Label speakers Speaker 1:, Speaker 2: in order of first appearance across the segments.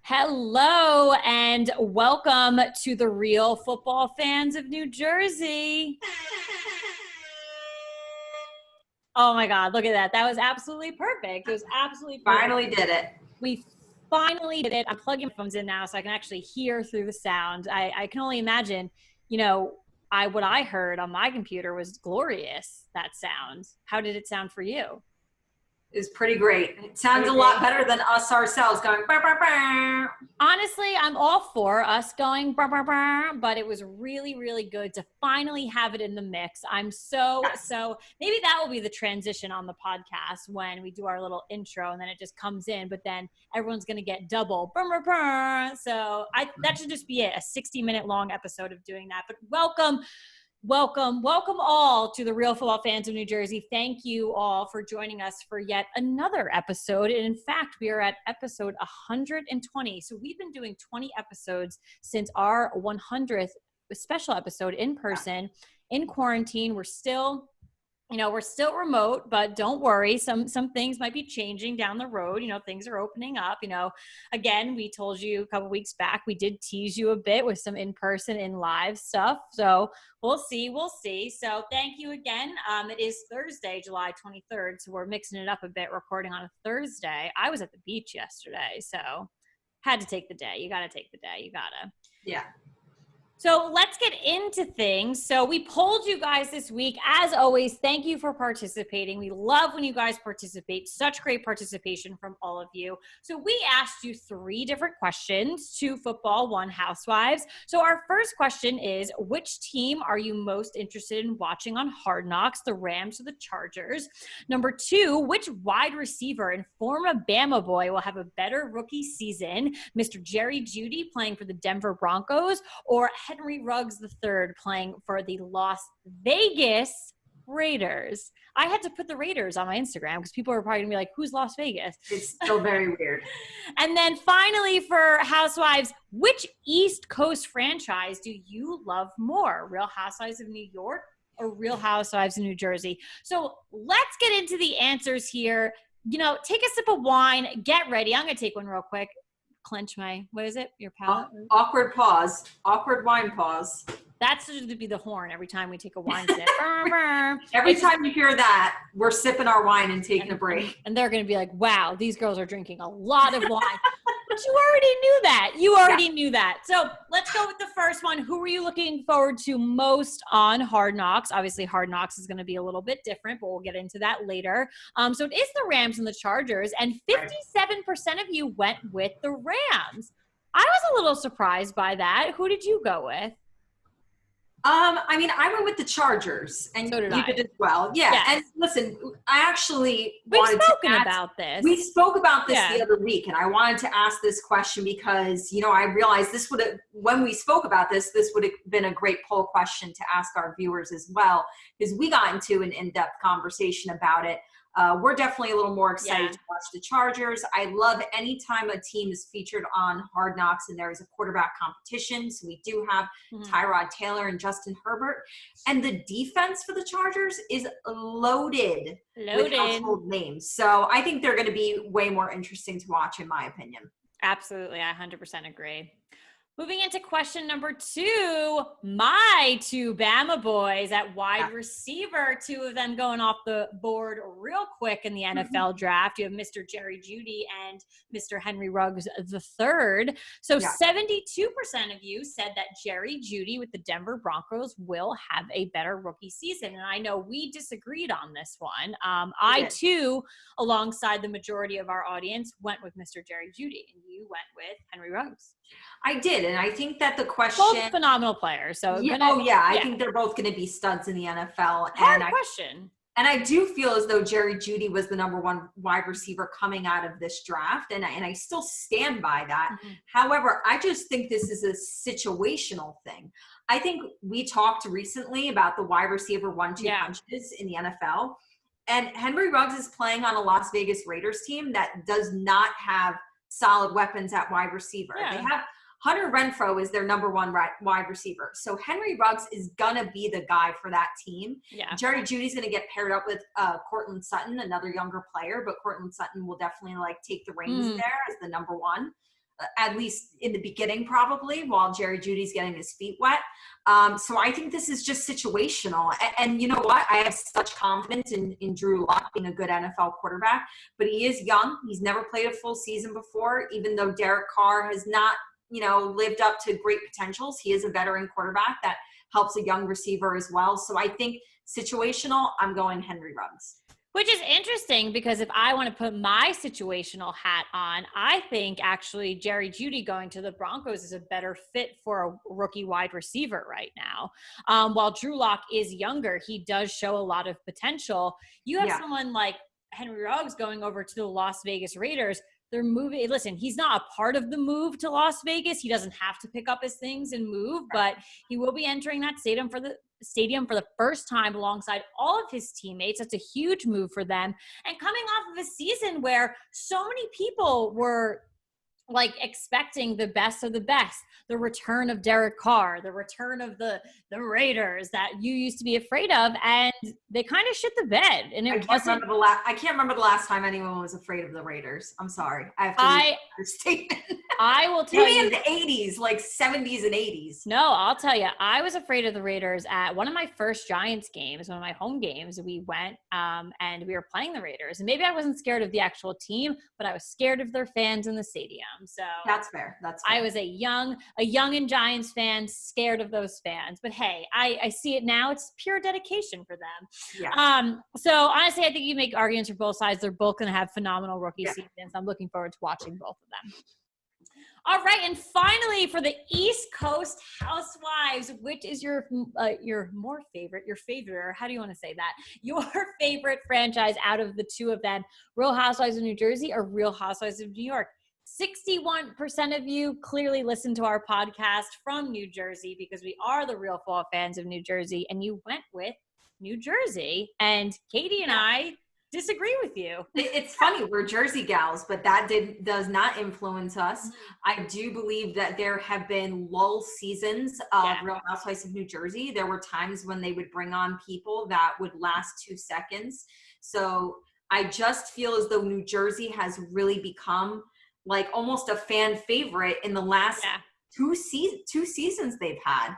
Speaker 1: Hello and welcome to the Real Football Fans of New Jersey. Oh my God, look at that. That was absolutely perfect. It was absolutely perfect.
Speaker 2: Finally did it.
Speaker 1: We finally did it. I'm plugging my phones in now so I can actually hear through the sound. I can only imagine, what I heard on my computer was glorious, that sound. How did it sound for you?
Speaker 2: Is pretty great. It sounds a lot better than us ourselves going bah, bah, bah.
Speaker 1: Honestly, I'm all for us going bah, bah, bah, but it was really, really good to finally have it in the mix. I'm so maybe that will be the transition on the podcast when we do our little intro and then it just comes in, but then everyone's going to get double. Bah, bah, bah. So that should just be it, a 60-minute long episode of doing that. But welcome all to the Real Football Fans of New Jersey. Thank you all for joining us for yet another episode. And in fact, we are at episode 120. So we've been doing 20 episodes since our 100th special episode in person in quarantine. We're still remote, but don't worry. Some things might be changing down the road. Things are opening up. Again, we told you a couple weeks back, we did tease you a bit with some in-person, in-live stuff. So we'll see. So thank you again. It is Thursday, July 23rd. So we're mixing it up a bit, recording on a Thursday. I was at the beach yesterday, so had to take the day. You got to take the day. You got to.
Speaker 2: Yeah.
Speaker 1: So let's get into things. So we polled you guys this week. As always, thank you for participating. We love when you guys participate. Such great participation from all of you. So we asked you 3 different questions, 2 football, 1 housewives. So our first question is, which team are you most interested in watching on Hard Knocks, the Rams or the Chargers? Number 2, which wide receiver and former Bama boy will have a better rookie season? Mr. Jerry Jeudy playing for the Denver Broncos or Henry Ruggs III playing for the Las Vegas Raiders? I had to put the Raiders on my Instagram because people are probably gonna be like, who's Las Vegas?
Speaker 2: It's still very weird.
Speaker 1: And then finally for Housewives, which East Coast franchise do you love more? Real Housewives of New York or Real Housewives of New Jersey? So let's get into the answers here. Take a sip of wine, get ready. I'm gonna take one real quick. Clench your palate?
Speaker 2: Awkward wine pause.
Speaker 1: That's to be the horn every time we take a wine sip.
Speaker 2: Every time you hear that, we're sipping our wine and taking a break.
Speaker 1: And they're going to be like, wow, these girls are drinking a lot of wine. But you already knew that. You already knew that. So let's go with the first one. Who are you looking forward to most on Hard Knocks? Obviously, Hard Knocks is going to be a little bit different, but we'll get into that later. So it is the Rams and the Chargers, and 57% of you went with the Rams. I was a little surprised by that. Who did you go with?
Speaker 2: I went with the Chargers, and
Speaker 1: so did
Speaker 2: you did as well. Yeah, yes. And listen, I actually wanted to ask,
Speaker 1: about this.
Speaker 2: We spoke about this the other week, and I wanted to ask this question because, I realized when we spoke about this would have been a great poll question to ask our viewers as well, because we got into an in-depth conversation about it. We're definitely a little more excited to watch the Chargers. I love any time a team is featured on Hard Knocks and there is a quarterback competition. So we do have Tyrod Taylor and Justin Herbert. And the defense for the Chargers is loaded. With household names. So I think they're going to be way more interesting to watch, in my opinion.
Speaker 1: Absolutely. I 100% agree. Moving into question number 2, my 2 Bama boys at wide receiver, 2 of them going off the board real quick in the NFL draft. You have Mr. Jerry Jeudy and Mr. Henry Ruggs III. So 72% of you said that Jerry Jeudy with the Denver Broncos will have a better rookie season. And I know we disagreed on this one. I too, alongside the majority of our audience, went with Mr. Jerry Jeudy, and you went with Henry Ruggs.
Speaker 2: I did, and I think that the question...
Speaker 1: Both phenomenal players. So
Speaker 2: I think they're both going to be studs in the NFL.
Speaker 1: Hard question.
Speaker 2: And I do feel as though Jerry Jeudy was the number 1 wide receiver coming out of this draft, and I still stand by that. However, I just think this is a situational thing. I think we talked recently about the wide receiver 1-2 punches in the NFL, and Henry Ruggs is playing on a Las Vegas Raiders team that does not have solid weapons at wide receiver. They have Hunter Renfrow is their number 1 wide receiver. So Henry Ruggs is going to be the guy for that team. Jerry Jeudy's going to get paired up with Courtland Sutton, another younger player, but Courtland Sutton will definitely take the reins there as the number 1. at least in the beginning, probably while Jerry Jeudy's getting his feet wet. So I think this is just situational. And you know what? I have such confidence in Drew Lock being a good NFL quarterback, but he is young. He's never played a full season before, even though Derek Carr has not, lived up to great potentials. He is a veteran quarterback that helps a young receiver as well. So I think situational, I'm going Henry Ruggs.
Speaker 1: Which is interesting because if I want to put my situational hat on, I think actually Jerry Jeudy going to the Broncos is a better fit for a rookie wide receiver right now. While Drew Lock is younger, he does show a lot of potential. You have someone like Henry Ruggs going over to the Las Vegas Raiders. They're moving. Listen, he's not a part of the move to Las Vegas. He doesn't have to pick up his things and move, but he will be entering that stadium for the first time alongside all of his teammates. That's a huge move for them. And coming off of a season where so many people were like expecting the best of the best, the return of Derek Carr, the return of the Raiders that you used to be afraid of, and they kind of shit the bed. And
Speaker 2: I can't remember the last time anyone was afraid of the Raiders. I'm sorry. I have to read your statement.
Speaker 1: I will tell you.
Speaker 2: Maybe in the 80s, like 70s and 80s.
Speaker 1: No, I'll tell you. I was afraid of the Raiders at one of my first Giants games, one of my home games. We went and we were playing the Raiders. And maybe I wasn't scared of the actual team, but I was scared of their fans in the stadium. So
Speaker 2: that's fair. That's fair.
Speaker 1: I was a young and Giants fan, scared of those fans. But hey, I see it now. It's pure dedication for them.
Speaker 2: Yeah.
Speaker 1: So honestly, I think you make arguments for both sides. They're both going to have phenomenal rookie seasons. I'm looking forward to watching both of them. All right, and finally for the East Coast Housewives, which is your favorite, or how do you want to say that? Your favorite franchise out of the two of them, Real Housewives of New Jersey or Real Housewives of New York? 61% of you clearly listen to our podcast from New Jersey because we are the real fall fans of New Jersey, and you went with New Jersey. And Katie and I disagree with you.
Speaker 2: It's funny, we're Jersey gals, but that does not influence us. I do believe that there have been lull seasons of Real Housewives of New Jersey. There were times when they would bring on people that would last 2 seconds. So I just feel as though New Jersey has really become like almost a fan favorite in the last two seasons they've had.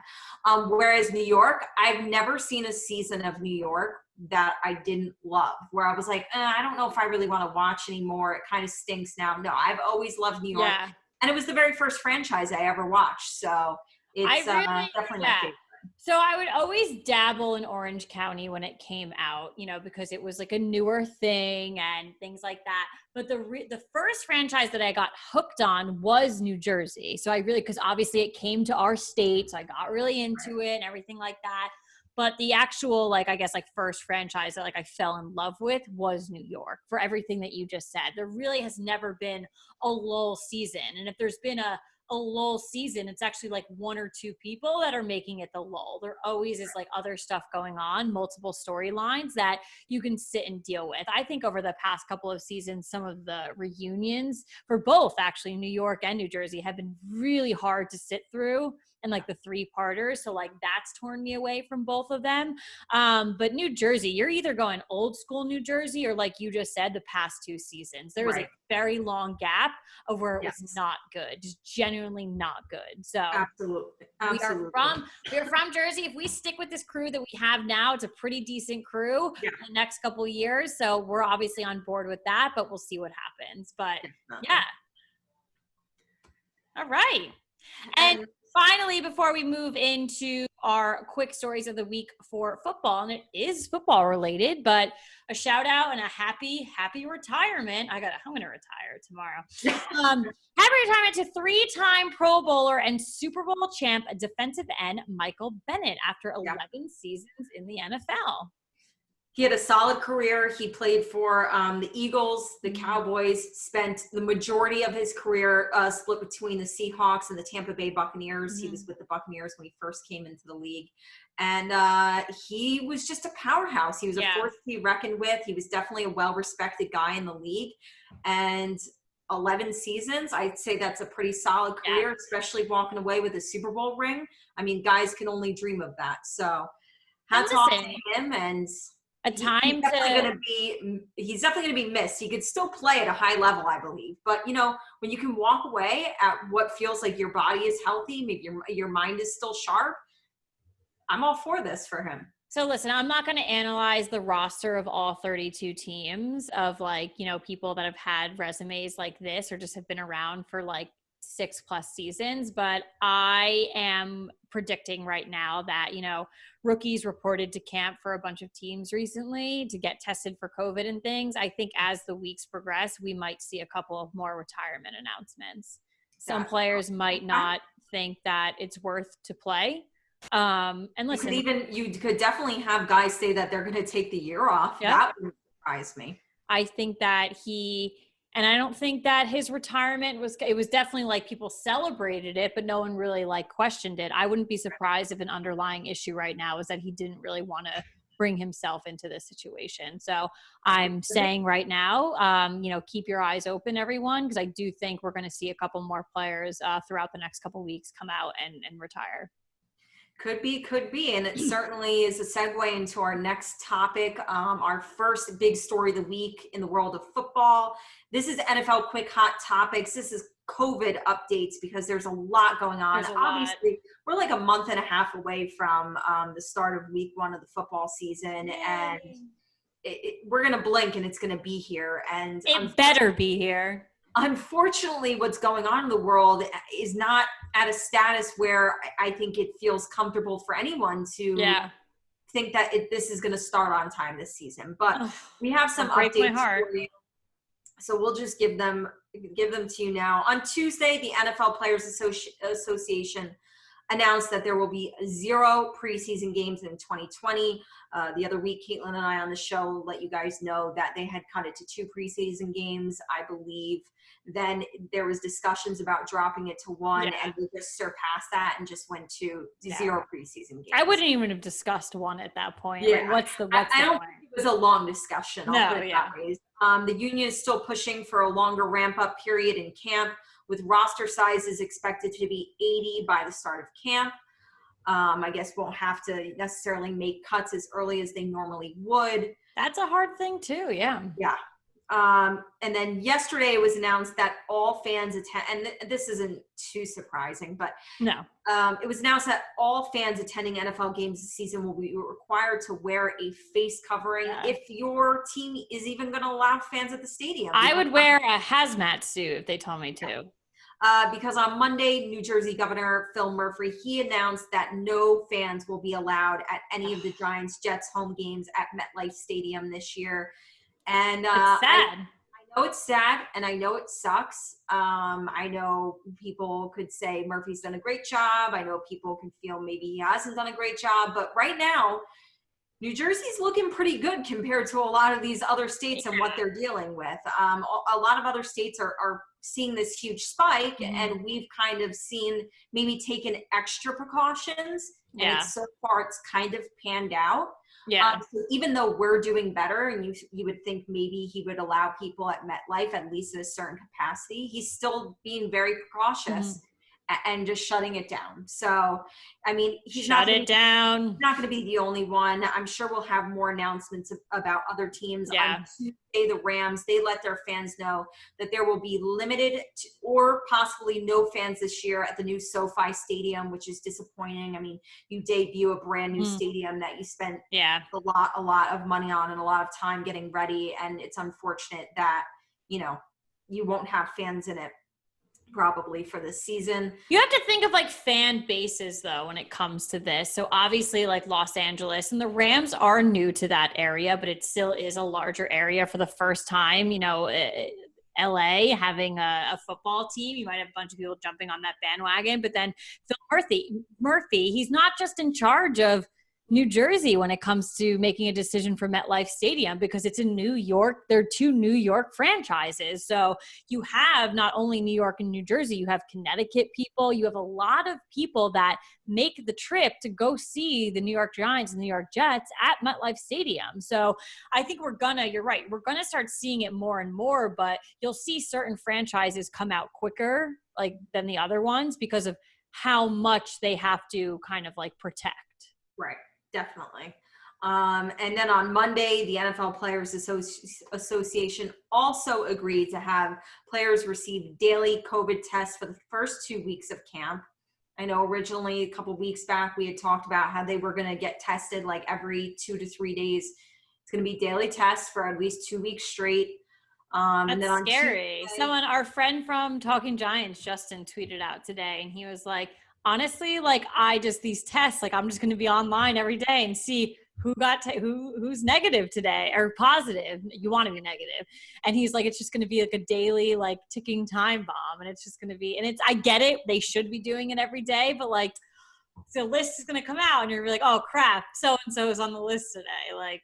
Speaker 2: Whereas New York, I've never seen a season of New York that I didn't love, where I was like, I don't know if I really want to watch anymore. It kind of stinks now. No, I've always loved New York. Yeah. And it was the very first franchise I ever watched. So it's definitely my favorite.
Speaker 1: So I would always dabble in Orange County when it came out, because it was like a newer thing and things like that. But the first franchise that I got hooked on was New Jersey. So because obviously it came to our state, so I got really into it and everything like that. But the actual, first franchise that I fell in love with was New York, for everything that you just said. There really has never been a lull season. And if there's been a lull season, it's actually like 1 or 2 people that are making it the lull. There always is other stuff going on, multiple storylines that you can sit and deal with. I think over the past couple of seasons, some of the reunions for both actually New York and New Jersey have been really hard to sit through, and the 3-parters. So that's torn me away from both of them. But New Jersey, you're either going old school New Jersey or like you just said, the past 2 seasons. There was a very long gap of where it was not good, just genuinely not good. So
Speaker 2: absolutely.
Speaker 1: We are from Jersey. If we stick with this crew that we have now, it's a pretty decent crew in the next couple of years. So we're obviously on board with that, but we'll see what happens. But all right. And finally, before we move into our quick stories of the week for football, and it is football related, but a shout out and a happy retirement. I'm going to retire tomorrow. Happy retirement to 3-time Pro Bowler and Super Bowl champ defensive end Michael Bennett after 11 seasons in the NFL.
Speaker 2: He had a solid career. He played for the Eagles, the Cowboys, spent the majority of his career split between the Seahawks and the Tampa Bay Buccaneers. He was with the Buccaneers when he first came into the league. And he was just a powerhouse. He was a force to be reckoned with. He was definitely a well-respected guy in the league. And 11 seasons, I'd say that's a pretty solid career, especially walking away with a Super Bowl ring. I mean, guys can only dream of that. So hats off to him. And
Speaker 1: a time to.
Speaker 2: He's definitely going to be missed. He could still play at a high level, I believe. But when you can walk away at what feels like your body is healthy, maybe your mind is still sharp, I'm all for this for him.
Speaker 1: So listen, I'm not going to analyze the roster of all 32 teams of people that have had resumes like this or just have been around for 6+ seasons. But I am predicting right now that, rookies reported to camp for a bunch of teams recently to get tested for COVID and things. I think as the weeks progress, we might see a couple of more retirement announcements. Some players might not think that it's worth to play. And listen,
Speaker 2: you could definitely have guys say that they're going to take the year off. Yep. That would surprise me.
Speaker 1: I think that and I don't think that his retirement it was definitely people celebrated it, but no one really questioned it. I wouldn't be surprised if an underlying issue right now is that he didn't really want to bring himself into this situation. So I'm saying right now, keep your eyes open, everyone, because I do think we're going to see a couple more players throughout the next couple of weeks come out and retire.
Speaker 2: Could be. And it certainly is a segue into our next topic. Our first big story of the week in the world of football. This is NFL Quick Hot Topics. This is COVID updates because there's a lot going on. Obviously, we're a month and a half away from the start of week 1 of the football season. Yay. And we're going to blink and it's going to be here. And
Speaker 1: it better be here.
Speaker 2: Unfortunately, what's going on in the world is not at a status where I think it feels comfortable for anyone to think that this is going to start on time this season. But we have some updates for you. So we'll just give them to you now. On Tuesday, the NFL Players Association announced that there will be 0 preseason games in 2020. The other week, Caitlin and I on the show let you guys know that they had cut it to 2 preseason games, I believe. Then there was discussions about dropping it to 1, and we just surpassed that and just went to 0 preseason games.
Speaker 1: I wouldn't even have discussed 1 at that point. Yeah. What's the point?
Speaker 2: I don't think it was a long discussion. I'll put it that way. The union is still pushing for a longer ramp-up period in camp, with roster sizes expected to be 80 by the start of camp. I guess won't have to necessarily make cuts as early as they normally would.
Speaker 1: That's a hard thing too, yeah.
Speaker 2: Yeah. And then yesterday it was announced that all fans and this isn't too surprising, but
Speaker 1: no.
Speaker 2: It was announced that all fans attending NFL games this season will be required to wear a face covering if your team is even going to allow fans at the stadium.
Speaker 1: I would wear a hazmat suit if they told me to.
Speaker 2: Because on Monday, New Jersey Governor Phil Murphy, he announced that no fans will be allowed at any of the Giants-Jets home games at MetLife Stadium this year. And
Speaker 1: it's sad.
Speaker 2: I know it's sad, and I know it sucks. I know people could say Murphy's done a great job. I know people can feel maybe he hasn't done a great job. But right now, New Jersey's looking pretty good compared to a lot of these other states and what they're dealing with. A lot of other states are seeing this huge spike, and we've kind of seen maybe taken extra precautions. And so far, it's kind of panned out.
Speaker 1: Yeah.
Speaker 2: So even though we're doing better, and you would think maybe he would allow people at MetLife at least in a certain capacity, he's still being very cautious and just shutting it down. So, I mean, he's not going to be the only one. I'm sure we'll have more announcements about other teams.
Speaker 1: Yeah.
Speaker 2: On Tuesday, the Rams, they let their fans know that there will be limited or possibly no fans this year at the new SoFi Stadium, which is disappointing. I mean, you debut a brand new stadium that you spent a lot of money on and a lot of time getting ready. And it's unfortunate that, you won't have fans in it probably for this season.
Speaker 1: You have to think of fan bases though when it comes to this. So obviously Los Angeles, and the Rams are new to that area, but it still is a larger area for the first time. LA having a football team, you might have a bunch of people jumping on that bandwagon. But then Phil Murphy, he's not just in charge of New Jersey when it comes to making a decision for MetLife Stadium, because it's in New York. They're 2 New York franchises. So you have not only New York and New Jersey, you have Connecticut people. You have a lot of people that make the trip to go see the New York Giants and the New York Jets at MetLife Stadium. So I think you're right. We're going to start seeing it more and more, but you'll see certain franchises come out quicker than the other ones because of how much they have to kind of protect.
Speaker 2: Right. Definitely. And then on Monday, the NFL Players Association also agreed to have players receive daily COVID tests for the first 2 weeks of camp. I know originally a couple weeks back, we had talked about how they were going to get tested like every 2 to 3 days. It's going to be daily tests for at least 2 weeks straight.
Speaker 1: That's
Speaker 2: and then on
Speaker 1: scary.
Speaker 2: Tuesday,
Speaker 1: Our friend from Talking Giants, Justin, tweeted out today, and he was like, honestly, like these tests, like I'm just going to be online every day and see who got who's negative today or positive. You want to be negative. And he's like, it's just going to be like a daily, like ticking time bomb. And it's just going to be, and I get it. They should be doing it every day, but like the list is going to come out and you're like, oh crap, so-and-so is on the list today. Like,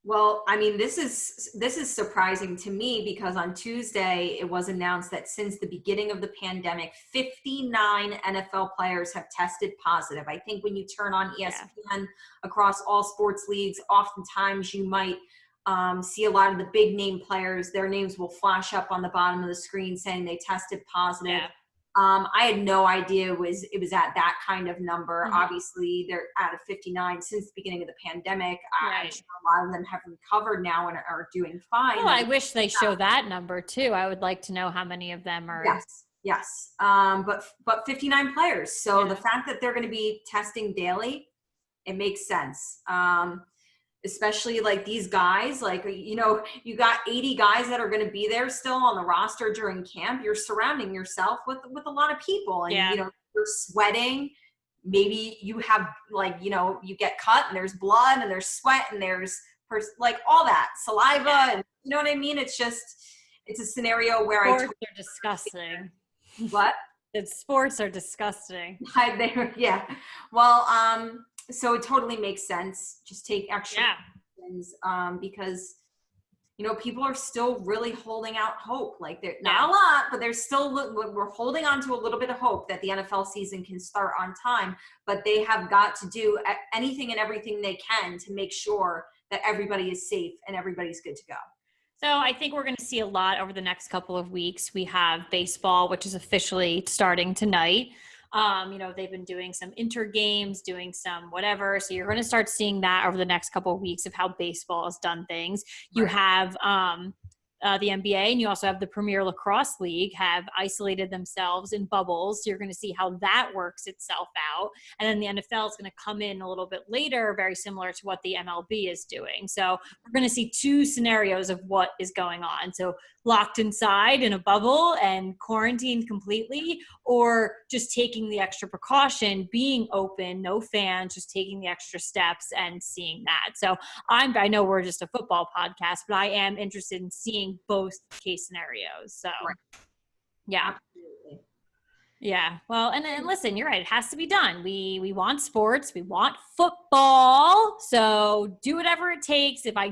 Speaker 2: well, I mean, this is surprising to me because on Tuesday it was announced that since the beginning of the pandemic, 59 NFL players have tested positive. I think when you turn on ESPN across all sports leagues, oftentimes you might see a lot of the big name players, their names will flash up on the bottom of the screen saying they tested positive.
Speaker 1: yeah.
Speaker 2: I had no idea it was at that kind of number.
Speaker 1: Mm-hmm.
Speaker 2: Obviously, they're out of 59 since the beginning of the pandemic.
Speaker 1: Right.
Speaker 2: I'm sure a lot of them have recovered now and are doing fine.
Speaker 1: Well, I wish they show that number too. I would like to know how many of them are.
Speaker 2: Yes. But 59 players. So the fact that they're going to be testing daily, it makes sense. Especially like these guys, like, you know, you got 80 guys that are going to be there still on the roster during camp. You're surrounding yourself with a lot of people and, you know, you're sweating. Maybe you have like, you know, you get cut and there's blood and there's sweat and there's like all that saliva. And you know what I mean? It's a scenario where
Speaker 1: sports are disgusting.
Speaker 2: What?
Speaker 1: Sports are disgusting.
Speaker 2: Well, so it totally makes sense. Just take extra precautions, because, you know, people are still really holding out hope. Like they're not a lot, but there's still, we're holding on to a little bit of hope that the NFL season can start on time, but they have got to do anything and everything they can to make sure that everybody is safe and everybody's good to go.
Speaker 1: So I think we're going to see a lot over the next couple of weeks. We have baseball, which is officially starting tonight. You know, they've been doing some inter games, doing some whatever. So you're going to start seeing that over the next couple of weeks of how baseball has done things. You have the NBA, and you also have the Premier Lacrosse League have isolated themselves in bubbles. So you're going to see how that works itself out. And then the NFL is going to come in a little bit later, very similar to what the MLB is doing. So we're going to see two scenarios of what is going on. So locked inside in a bubble and quarantined completely, or just taking the extra precaution, being open, no fans, just taking the extra steps and seeing that. So I know we're just a football podcast, but I am interested in seeing both case scenarios. So yeah.
Speaker 2: Absolutely.
Speaker 1: Yeah. Well, and listen, you're right. It has to be done. We want sports. We want football. So do whatever it takes. If I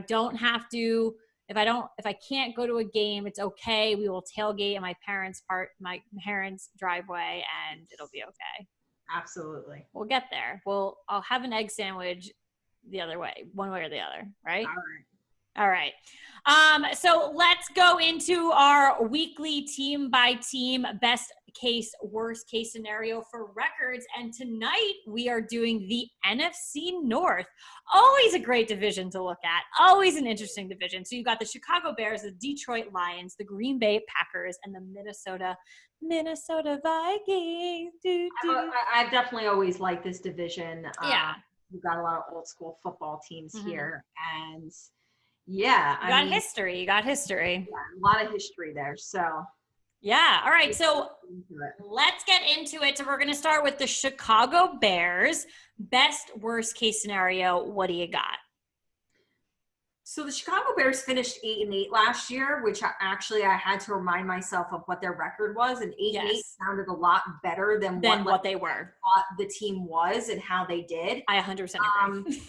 Speaker 1: can't go to a game, it's okay. We will tailgate in my parents' driveway and it'll be okay.
Speaker 2: Absolutely.
Speaker 1: We'll get there. I'll have an egg sandwich the other way, one way or the other. Right? All right. So let's go into our weekly team by team best case, worst case scenario for records. And tonight we are doing the NFC North. Always a great division to look at. Always an interesting division. So you got the Chicago Bears, the Detroit Lions, the Green Bay Packers, and the Minnesota Vikings.
Speaker 2: I've definitely always liked this division. We've got a lot of old school football teams here, and you got history.
Speaker 1: Yeah,
Speaker 2: a lot of history there. So
Speaker 1: yeah. All right. So let's get into it. So we're going to start with the Chicago Bears. Best worst case scenario. What do you got?
Speaker 2: So the Chicago Bears finished 8-8 last year, which I had to remind myself of what their record was. And 8-8 sounded a lot better than what they were. Thought the team was and how they did.
Speaker 1: I 100% agree.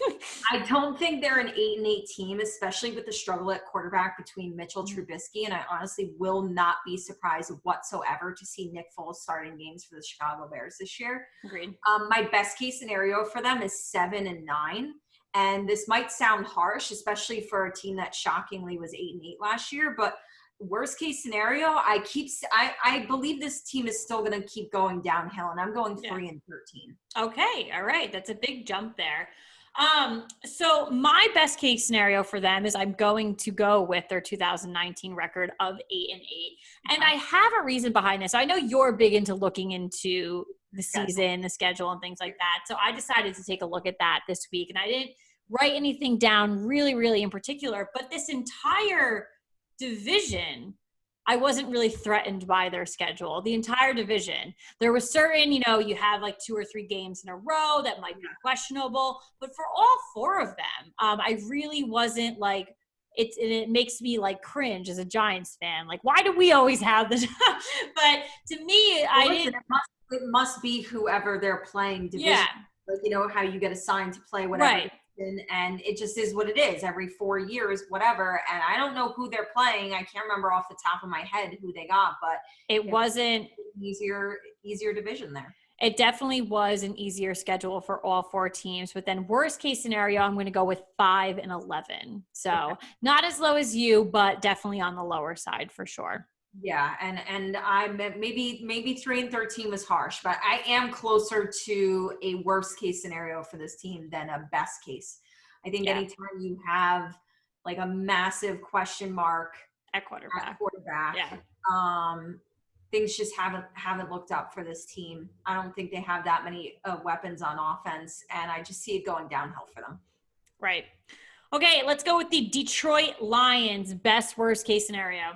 Speaker 2: I don't think they're an 8-8 team, especially with the struggle at quarterback between Mitchell Trubisky. And I honestly will not be surprised whatsoever to see Nick Foles starting games for the Chicago Bears this year.
Speaker 1: Agreed.
Speaker 2: My best case scenario for them is 7-9. And this might sound harsh, especially for a team that shockingly was 8-8 last year. But worst case scenario, I believe this team is still going to keep going downhill, and I'm going 3-13.
Speaker 1: Okay, all right, that's a big jump there. So my best case scenario for them is I'm going to go with their 2019 record of 8-8. And I have a reason behind this. I know you're big into looking into the season, the schedule, and things like that. So I decided to take a look at that this week, and I didn't write anything down really in particular, but this entire division, I wasn't really threatened by their schedule. The entire division. There was certain, you have like 2 or 3 games in a row that might be questionable, but for all 4 of them, I really wasn't like, it makes me like cringe as a Giants fan. Like, why do we always have this? But to me,
Speaker 2: it must be whoever they're playing division.
Speaker 1: Yeah.
Speaker 2: Like, how you get assigned to play whatever.
Speaker 1: Right.
Speaker 2: And it just is what it is every 4 years, whatever. And I don't know who they're playing. I can't remember off the top of my head who they got, but
Speaker 1: it wasn't
Speaker 2: easier division there.
Speaker 1: It definitely was an easier schedule for all 4 teams, but then worst case scenario, I'm going to go with 5-11. So not as low as you, but definitely on the lower side for sure.
Speaker 2: Yeah, and I'm maybe 3-13 was harsh, but I am closer to a worst case scenario for this team than a best case. I think anytime you have like a massive question mark
Speaker 1: at quarterback,
Speaker 2: things just haven't looked up for this team. I don't think they have that many weapons on offense, and I just see it going downhill for them.
Speaker 1: Right. Okay, let's go with the Detroit Lions best worst case scenario.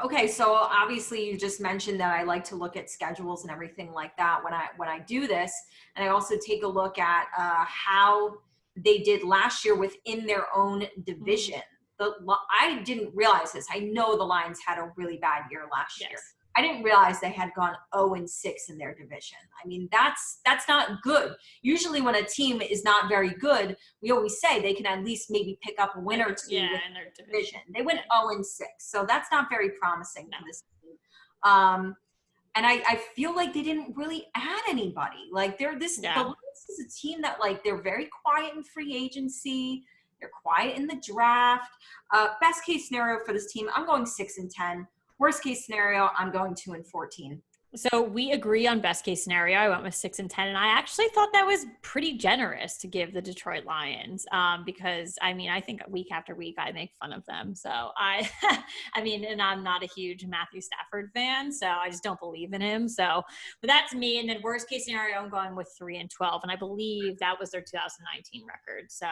Speaker 2: Okay, so obviously you just mentioned that I like to look at schedules and everything like that when I do this, and I also take a look at how they did last year within their own division. I didn't realize this. I know the Lions had a really bad year last year. I didn't realize they had gone 0-6 in their division. I mean, that's not good. Usually when a team is not very good, we always say they can at least maybe pick up a win or 2 in their division. They went 0-6, so that's not very promising for this team. And I feel like they didn't really add anybody. Like the Lions is a team that like they're very quiet in free agency. They're quiet in the draft. Best case scenario for this team, I'm going 6-10. Worst case scenario, I'm going 2-14.
Speaker 1: So we agree on best case scenario. I went with 6-10, and I actually thought that was pretty generous to give the Detroit Lions because I think week after week I make fun of them. So and I'm not a huge Matthew Stafford fan, so I just don't believe in him. So, but that's me. And then worst case scenario, I'm going with 3-12, and I believe that was their 2019 record. So.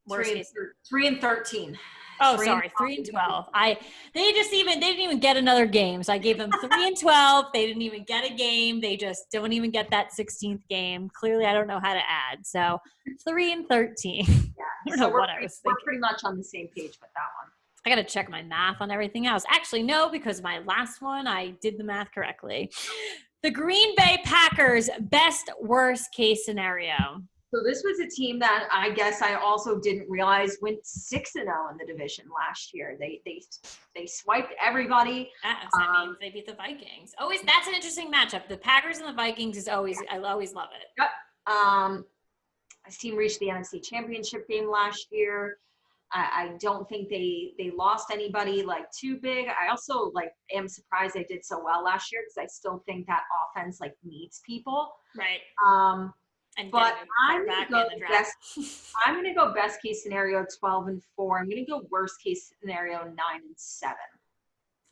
Speaker 2: 3-13.
Speaker 1: Oh, sorry, 3-12. They didn't even get another game. So I gave them 3-12. They didn't even get a game. They just don't even get that 16th game. Clearly, I don't know how to add. So 3-13.
Speaker 2: Yeah.
Speaker 1: I don't know what I was thinking.
Speaker 2: We're pretty much on the same page with that one.
Speaker 1: I got to check my math on everything else. Actually, no, because my last one, I did the math correctly. The Green Bay Packers, best worst case scenario.
Speaker 2: So this was a team that I guess I also didn't realize went 6-0 in the division last year. They swiped everybody.
Speaker 1: Yes, that means they beat the Vikings. Always, that's an interesting matchup. The Packers and the Vikings is always, I always love it.
Speaker 2: Yep. This team reached the NFC Championship game last year. I don't think they lost anybody like too big. I also am surprised they did so well last year because I still think that offense needs people.
Speaker 1: Right.
Speaker 2: But I'm gonna go best case scenario 12-4. I'm gonna go worst case scenario 9-7.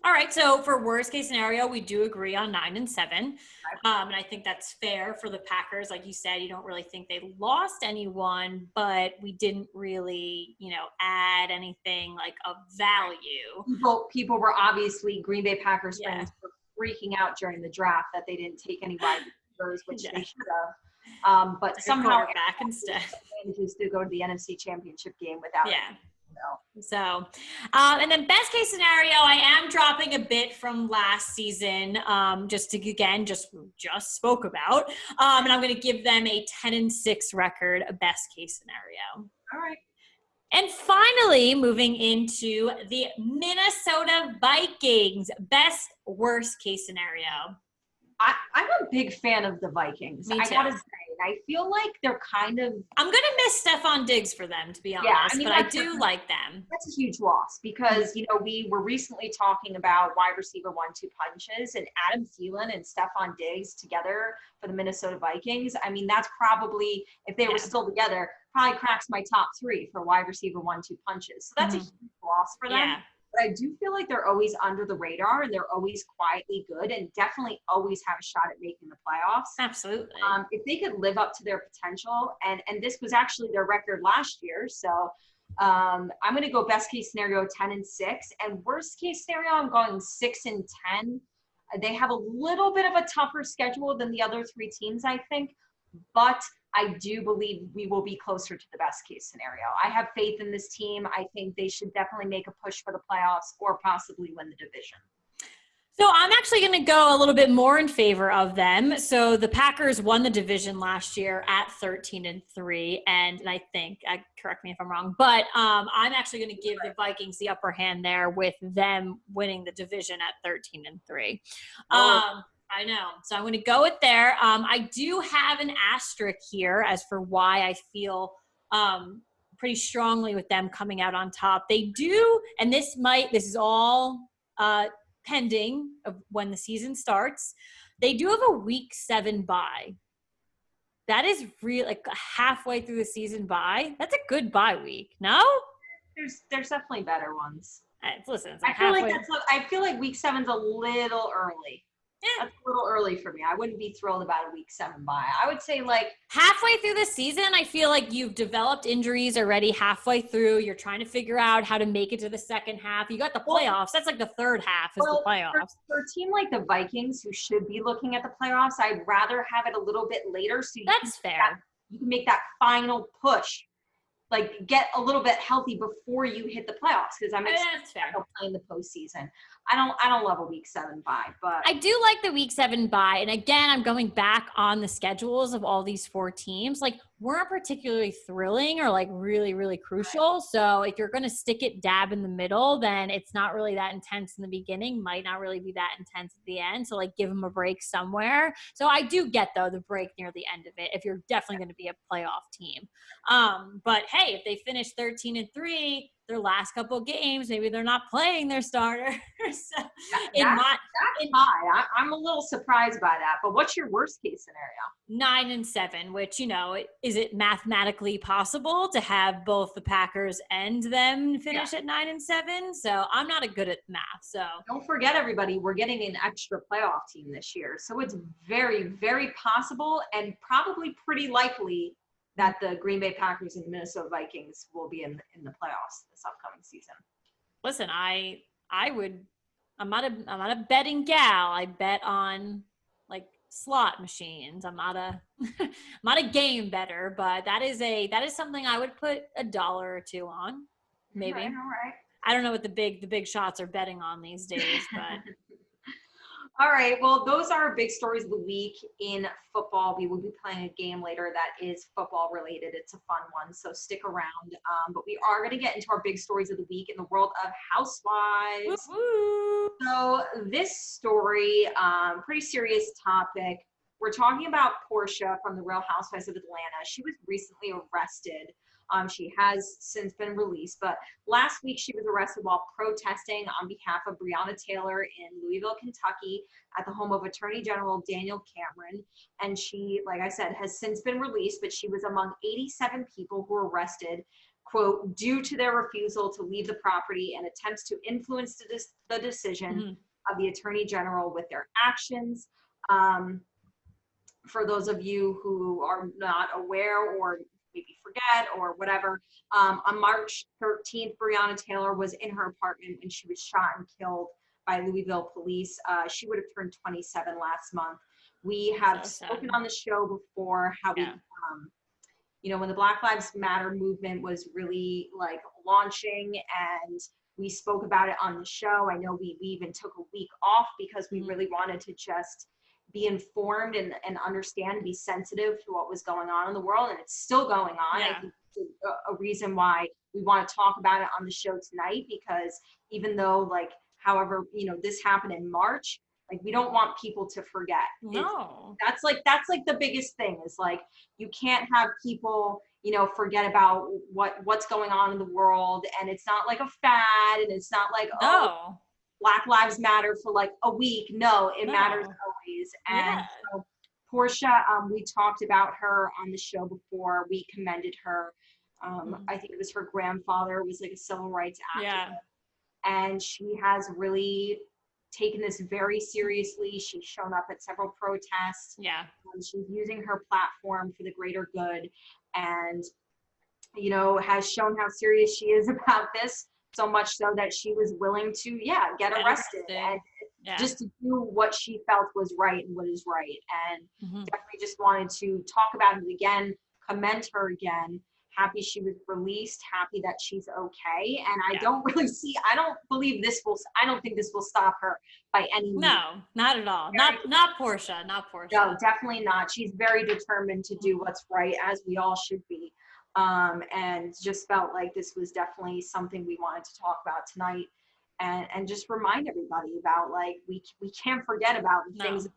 Speaker 1: All right. So for worst case scenario, we do agree on 9-7. And I think that's fair for the Packers. Like you said, you don't really think they lost anyone, but we didn't really, add anything of value.
Speaker 2: People were obviously Green Bay Packers fans were freaking out during the draft that they didn't take any wide receivers, which they should have. But somehow
Speaker 1: back instead
Speaker 2: manages to go to the NFC Championship game without
Speaker 1: So, and then best case scenario, I am dropping a bit from last season, just spoke about, and I'm going to give them a 10-6 record, a best case scenario.
Speaker 2: All right.
Speaker 1: And finally, moving into the Minnesota Vikings, best worst case scenario.
Speaker 2: I'm a big fan of the Vikings.
Speaker 1: Me
Speaker 2: I
Speaker 1: too.
Speaker 2: gotta say, I feel like they're kind of.
Speaker 1: I'm gonna miss Stefan Diggs for them, to be honest.
Speaker 2: Yeah, I mean,
Speaker 1: but I do like them.
Speaker 2: That's a huge loss because, you know, we were recently talking about wide receiver 1-2 punches, and Adam Thielen and Stefan Diggs together for the Minnesota Vikings. I mean, that's probably, if they were still together, probably cracks my top 3 for wide receiver 1-2 punches. So that's a huge loss for them.
Speaker 1: Yeah.
Speaker 2: But I do feel like they're always under the radar and they're always quietly good and definitely always have a shot at making the playoffs.
Speaker 1: Absolutely.
Speaker 2: If they could live up to their potential, and this was actually their record last year. So I'm going to go best case scenario 10-6, and worst case scenario I'm going 6-10. They have a little bit of a tougher schedule than the other 3 teams, I think, but I do believe we will be closer to the best case scenario. I have faith in this team. I think they should definitely make a push for the playoffs or possibly win the division.
Speaker 1: So I'm actually going to go a little bit more in favor of them. So the Packers won the division last year at 13-3, and I think, correct me if I'm wrong, but I'm actually going to give the Vikings the upper hand there with them winning the division at 13-3. I know. So I'm going to go with there. I do have an asterisk here as for why I feel pretty strongly with them coming out on top. They do, and this is all pending of when the season starts. They do have a week 7 bye. That is really like halfway through the season bye. That's a good bye week. No?
Speaker 2: There's definitely better ones.
Speaker 1: Listen, it's like
Speaker 2: I feel like week 7's a little early. That's a little early for me. I wouldn't be thrilled about a week 7 bye. I would say like
Speaker 1: halfway through the season, I feel like you've developed injuries already halfway through. You're trying to figure out how to make it to the second half. You got the playoffs. That's like the third half is the playoffs.
Speaker 2: For a team like the Vikings who should be looking at the playoffs, I'd rather have it a little bit later. So
Speaker 1: that's fair.
Speaker 2: You can make that final push. Like get a little bit healthy before you hit the playoffs, because I'm excited to play in the postseason. I don't love a week 7 bye, but
Speaker 1: I do like the week 7 bye. And again, I'm going back on the schedules of all these 4 teams. Like weren't particularly thrilling or like really, really crucial. So if you're going to stick it dab in the middle, then it's not really that intense in the beginning, might not really be that intense at the end. So like give them a break somewhere. So I do get though the break near the end of it if you're definitely going to be a playoff team. But hey, if they finish 13-3, their last couple of games, maybe they're not playing their starter. So
Speaker 2: that's high. I'm a little surprised by that. But what's your worst case scenario?
Speaker 1: 9-7, which, you know, is it mathematically possible to have both the Packers and them finish at 9-7? So I'm not good at math. So
Speaker 2: don't forget, everybody, we're getting an extra playoff team this year. So it's very, very possible and probably pretty likely that the Green Bay Packers and the Minnesota Vikings will be in the playoffs this upcoming season.
Speaker 1: Listen, I'm not a betting gal. I bet on like slot machines. I'm not a game better, but that is something I would put $1 or $2 on. Maybe.
Speaker 2: All right.
Speaker 1: I don't know what the big shots are betting on these days, but
Speaker 2: all right. Well, those are our big stories of the week in football. We will be playing a game later that is football related. It's a fun one, so stick around. But we are going to get into our big stories of the week in the world of Housewives.
Speaker 1: Woo-hoo.
Speaker 2: So this story, pretty serious topic. We're talking about Portia from the Real Housewives of Atlanta. She was recently arrested. She has since been released, but last week she was arrested while protesting on behalf of Breonna Taylor in Louisville, Kentucky, at the home of Attorney General Daniel Cameron. And she, like I said, has since been released, but she was among 87 people who were arrested, quote, due to their refusal to leave the property and attempts to influence the decision of the Attorney General with their actions. For those of you who are not aware or maybe forget or whatever, on March 13th, Breonna Taylor was in her apartment when she was shot and killed by Louisville police. She would have turned 27 last month. We have spoken on the show before how we, you know, when the Black Lives Matter movement was really like launching, and we spoke about it on the show. I know we even took a week off because we really wanted to just be informed and understand, be sensitive to what was going on in the world, and it's still going on. I think it's a reason why we want to talk about it on the show tonight, because even though, like, however, you know, this happened in March, Like, we don't want people to forget.
Speaker 1: No.
Speaker 2: That's like the biggest thing is like, you can't have people, you know, forget about what's going on in the world. And it's not like a fad, and it's not like, oh,
Speaker 1: No.
Speaker 2: Black Lives Matter for like a week. No, it matters always. And
Speaker 1: Yeah.
Speaker 2: so Portia, we talked about her on the show before. We commended her. I think it was her grandfather was like a civil rights activist.
Speaker 1: Yeah.
Speaker 2: And she has really taken this very seriously. She's shown up at several protests.
Speaker 1: Yeah.
Speaker 2: She's using her platform for the greater good, and, you know, has shown how serious she is about this, so much so that she was willing to, get arrested. And just to do what she felt was right and what is right. And definitely just wanted to talk about it again, commend her again. Happy she was released, happy that she's okay. And I don't think this will stop her by any means.
Speaker 1: No, not at all. Not Portia.
Speaker 2: No, definitely not. She's very determined to do what's right, as we all should be. And just felt like this was definitely something we wanted to talk about tonight, and just remind everybody about, like, we can't forget about the things.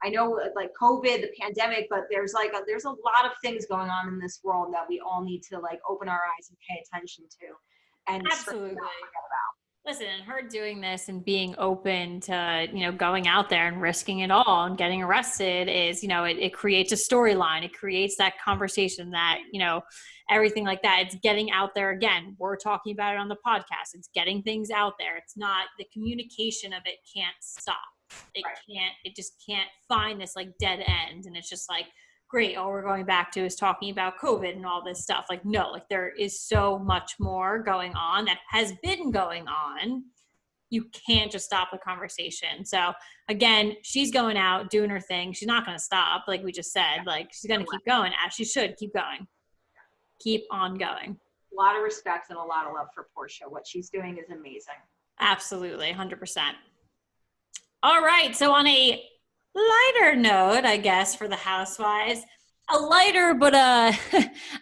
Speaker 2: I know, like COVID, the pandemic, but there's a lot of things going on in this world that we all need to, like, open our eyes and pay attention to, and
Speaker 1: absolutely
Speaker 2: not forget about.
Speaker 1: Listen, and her doing this and being open to, you know, going out there and risking it all and getting arrested is, you know, it creates a storyline. It creates that conversation, that, you know, everything like that. It's getting out there again. We're talking about it on the podcast. It's getting things out there. It's not, the communication of it can't stop. It just can't find this like dead end. And it's just like, great, all we're going back to is talking about COVID and all this stuff. Like, no, like, there is so much more going on that has been going on. You can't just stop the conversation. So again, she's going out, doing her thing. She's not going to stop. Like we just said, like, she's going to keep going, as she should keep going. Keep on going.
Speaker 2: A lot of respect and a lot of love for Portia. What she's doing is amazing.
Speaker 1: Absolutely. 100%. All right. So on a lighter note, I guess, for the Housewives, a lighter, but I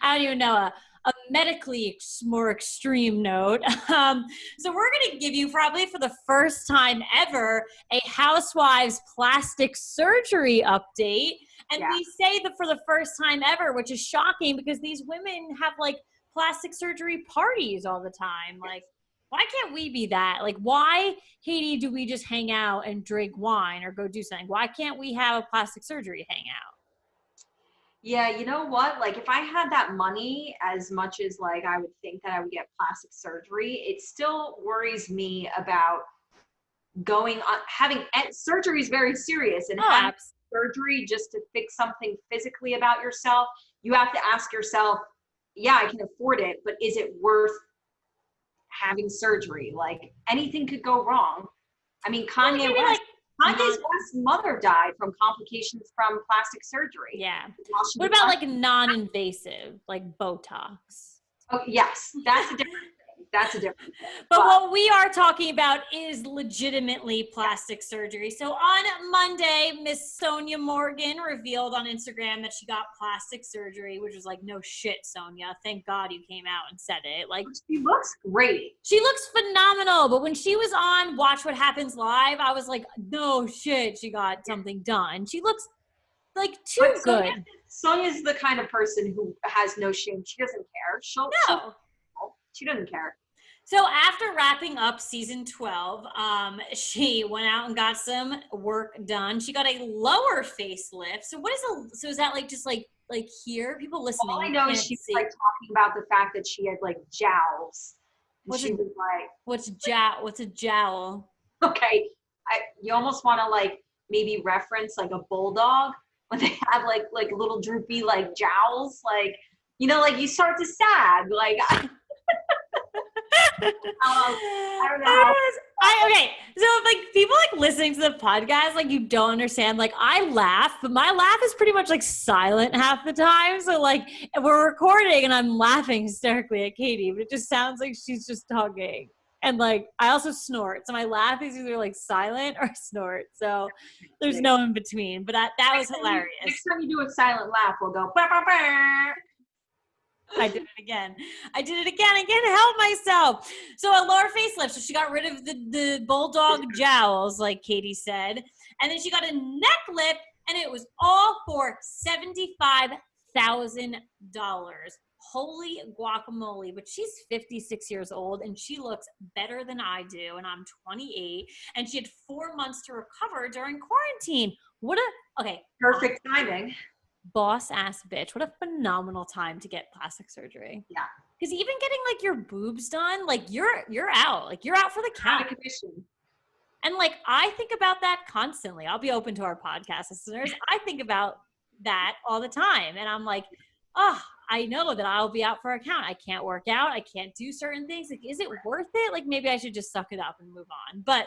Speaker 1: don't even know, a medically more extreme note. So we're going to give you, probably for the first time ever, a Housewives plastic surgery update. And we say that for the first time ever, which is shocking, because these women have like plastic surgery parties all the time. Like, why can't we be that? Like, why, Katie, do we just hang out and drink wine or go do something? Why can't we have a plastic surgery hangout?
Speaker 2: Yeah, you know what? Like, if I had that money, as much as like I would think that I would get plastic surgery, it still worries me about going on, having surgery is very serious, and having surgery just to fix something physically about yourself, you have to ask yourself, yeah, I can afford it, but is it worth having surgery? Like, anything could go wrong. I mean, Kanye's West's mother died from complications from plastic surgery.
Speaker 1: Yeah. What about like non-invasive, like Botox?
Speaker 2: Oh, yes, that's a different thing. That's a different thing.
Speaker 1: But what we are talking about is legitimately plastic surgery. So on Monday, Miss Sonia Morgan revealed on Instagram that she got plastic surgery, which was like, no shit, Sonia. Thank God you came out and said it. Like,
Speaker 2: she looks great.
Speaker 1: She looks phenomenal. But when she was on Watch What Happens Live, I was like, no shit, she got something done. She looks like too good.
Speaker 2: Sonia's the kind of person who has no shame. She doesn't care. She doesn't care.
Speaker 1: So after wrapping up season 12, she went out and got some work done. She got a lower facelift. So is that like just like here? People listening.
Speaker 2: All I know is she's like talking about the fact that she had like jowls.
Speaker 1: What's a jowl?
Speaker 2: Okay. You almost want to like maybe reference like a bulldog when they have like little droopy like jowls, like, you know, like you start to sag, like I don't know.
Speaker 1: Okay, so if like people like listening to the podcast, like you don't understand, like I laugh, but my laugh is pretty much like silent half the time. So like we're recording and I'm laughing hysterically at Katie, but it just sounds like she's just talking. And like I also snort, so my laugh is either like silent or snort. So there's no in between. But that was hilarious.
Speaker 2: Next time you do a silent laugh, we'll go. Bah, bah, bah.
Speaker 1: I did it again. I can't help myself. So a lower facelift. So she got rid of the bulldog jowls, like Katie said. And then she got a neck lift, and it was all for $75,000. Holy guacamole. But she's 56 years old, and she looks better than I do, and I'm 28, and she had 4 months to recover during quarantine.
Speaker 2: Perfect timing.
Speaker 1: Boss ass bitch. What a phenomenal time to get plastic surgery.
Speaker 2: Yeah.
Speaker 1: Because even getting like your boobs done, like you're out. Like you're out for the count.
Speaker 2: Out of commission.
Speaker 1: And like I think about that constantly. I'll be open to our podcast listeners. I think about that all the time. And I'm like, oh, I know that I'll be out for a count. I can't work out. I can't do certain things. Like, is it worth it? Like maybe I should just suck it up and move on. But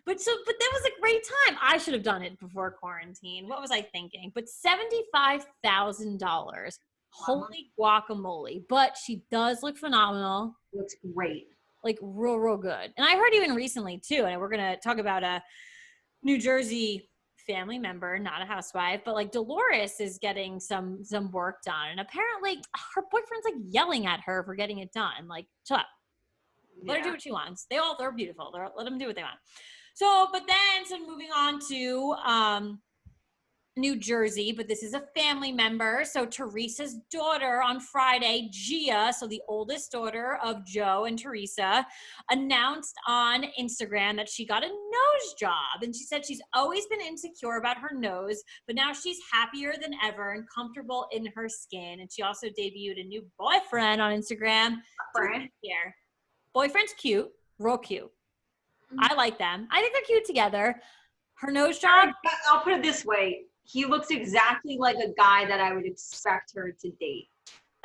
Speaker 1: that was a great time. I should have done it before quarantine. What was I thinking? But $75,000. Holy guacamole. But she does look phenomenal.
Speaker 2: Looks great.
Speaker 1: Like real good. And I heard even recently too, and we're going to talk about a New Jersey family member, not a housewife, but like Dolores is getting some work done. And apparently her boyfriend's like yelling at her for getting it done. Like, shut up. Let her do what she wants. They're beautiful. Let them do what they want. So moving on to New Jersey, but this is a family member. So Teresa's daughter on Friday, Gia, so the oldest daughter of Joe and Teresa, announced on Instagram that she got a nose job. And she said she's always been insecure about her nose, but now she's happier than ever and comfortable in her skin. And she also debuted a new boyfriend on Instagram. Here. Boyfriend's cute, real cute. I like them. I think they're cute together. Her nose job.
Speaker 2: I'll put it this way. He looks exactly like a guy that I would expect her to date.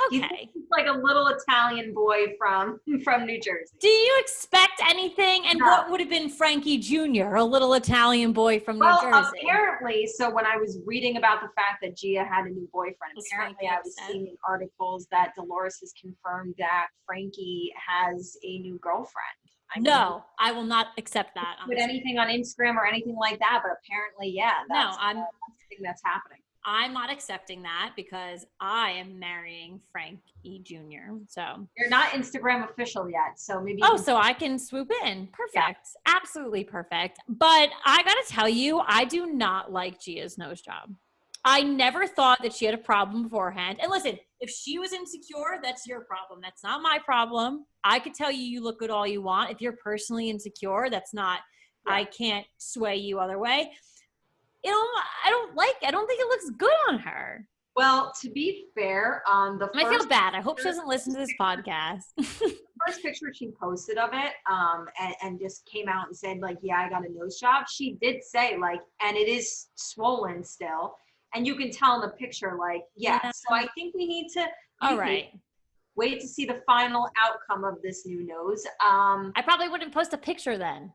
Speaker 1: Okay.
Speaker 2: He's like a little Italian boy from New Jersey.
Speaker 1: Do you expect anything? And what would have been Frankie Jr., a little Italian boy from New Jersey?
Speaker 2: Apparently, so when I was reading about the fact that Gia had a new boyfriend, apparently I was seeing articles that Dolores has confirmed that Frankie has a new girlfriend.
Speaker 1: I will not accept that.
Speaker 2: Put anything on Instagram or anything like that, but apparently, that's something that's happening.
Speaker 1: I'm not accepting that because I am marrying Frankie Jr. So
Speaker 2: you're not Instagram official yet, so maybe.
Speaker 1: So I can swoop in. Perfect, yeah. Absolutely perfect. But I gotta tell you, I do not like Gia's nose job. I never thought that she had a problem beforehand. And listen, if she was insecure, that's your problem. That's not my problem. I could tell you look good all you want. If you're personally insecure, that's not. Yeah. I can't sway you other way. I don't think it looks good on her.
Speaker 2: Well, to be fair, I
Speaker 1: feel bad. I hope she doesn't listen to this podcast.
Speaker 2: The first picture she posted of it, and just came out and said, like, yeah, I got a nose job. She did say, like, and it is swollen still. And you can tell in the picture, like, yeah. So I think we need to wait to see the final outcome of this new nose.
Speaker 1: I probably wouldn't post a picture then.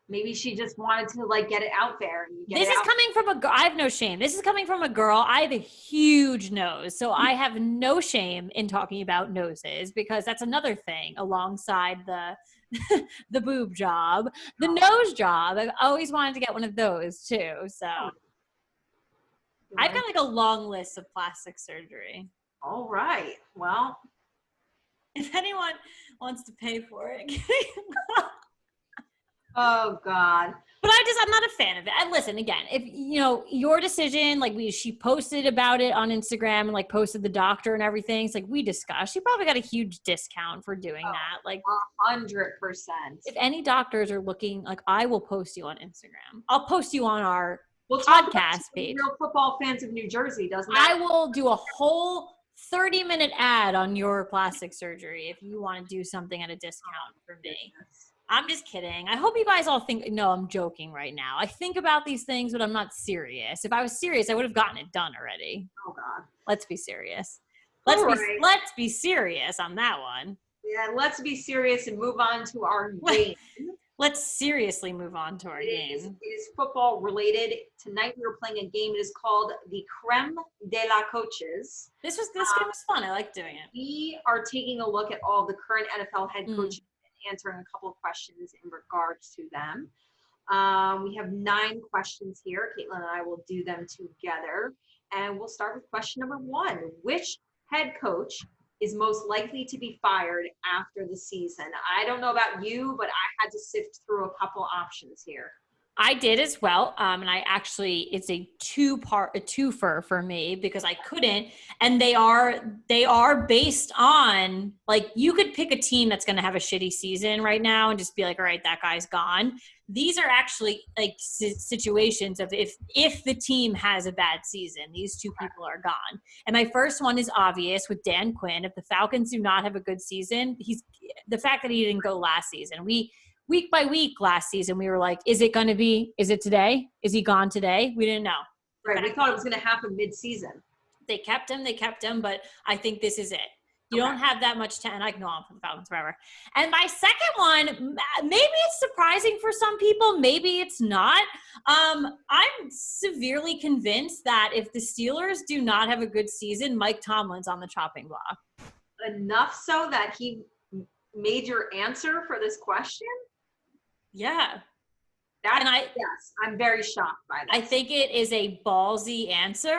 Speaker 2: Maybe she just wanted to like get it out there.
Speaker 1: This is coming from a girl. I have no shame. This is coming from a girl. I have a huge nose. So I have no shame in talking about noses because that's another thing alongside the boob job, the nose job. I've always wanted to get one of those too. So I've got like a long list of plastic surgery.
Speaker 2: All right. Well,
Speaker 1: if anyone wants to pay for it.
Speaker 2: Oh God.
Speaker 1: But I'm not a fan of it. And listen, again, if your decision, like she posted about it on Instagram and like posted the doctor and everything. It's like we discussed. She probably got a huge discount for doing that. Like
Speaker 2: 100%.
Speaker 1: If any doctors are looking, like I will post you on Instagram. I'll post you on our podcast page.
Speaker 2: Real football fans of New Jersey, doesn't it?
Speaker 1: I will do a whole 30-minute ad on your plastic surgery if you want to do something at a discount for me. I'm just kidding. I hope you guys all think, no, I'm joking right now. I think about these things, but I'm not serious. If I was serious, I would have gotten it done already.
Speaker 2: Oh, God.
Speaker 1: Let's be serious. Let's be serious on that one.
Speaker 2: Yeah, let's be serious and move on to our game.
Speaker 1: Let's seriously move on to our game.
Speaker 2: It is football related. Tonight we were playing a game. It is called the Creme de la Coaches.
Speaker 1: This game was fun. I like doing it.
Speaker 2: We are taking a look at all the current NFL head coaches. Answering a couple of questions in regards to them. We have 9 questions here. Caitlin and I will do them together. And we'll start with question number 1. Which head coach is most likely to be fired after the season? I don't know about you, but I had to sift through a couple options here.
Speaker 1: I did as well. And I actually, it's a twofer for me because I couldn't. And they are based on, like, you could pick a team that's going to have a shitty season right now and just be like, all right, that guy's gone. These are actually like situations of if the team has a bad season, these two people are gone. And my first one is obvious with Dan Quinn. If the Falcons do not have a good season, the fact that he didn't go last season, week by week last season, we were like, is it today? Is he gone today? We didn't know.
Speaker 2: Right. We thought it was going to happen mid-season.
Speaker 1: They kept him, but I think this is it. You don't have that much time. I can go on for the Falcons forever. And my second one, maybe it's surprising for some people. Maybe it's not. I'm severely convinced that if the Steelers do not have a good season, Mike Tomlin's on the chopping block.
Speaker 2: Enough so that he made your answer for this question?
Speaker 1: Yeah.
Speaker 2: Yes, I'm very shocked by that.
Speaker 1: I think it is a ballsy answer,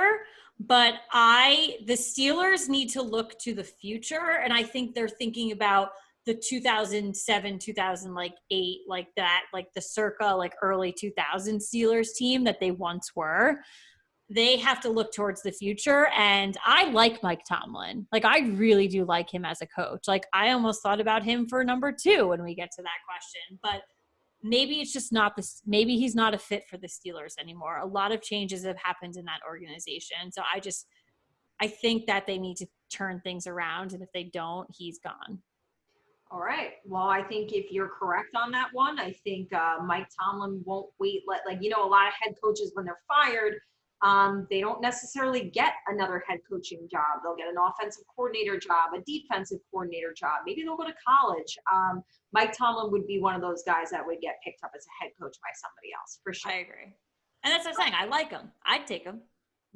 Speaker 1: but the Steelers need to look to the future, and I think they're thinking about the 2007, 2008, like that, like the circa, like early 2000 Steelers team that they once were. They have to look towards the future, and I like Mike Tomlin. Like, I really do like him as a coach. Like, I almost thought about him for number 2 when we get to that question, but maybe it's just maybe he's not a fit for the Steelers anymore. A lot of changes have happened in that organization. So I think that they need to turn things around. And if they don't, he's gone.
Speaker 2: All right. Well, I think if you're correct on that one, I think Mike Tomlin won't wait. A lot of head coaches, when they're fired, they don't necessarily get another head coaching job. They'll get an offensive coordinator job, a defensive coordinator job. Maybe they'll go to college. Mike Tomlin would be one of those guys that would get picked up as a head coach by somebody else, for sure.
Speaker 1: I agree. And that's what I'm saying. I like him. I'd take him.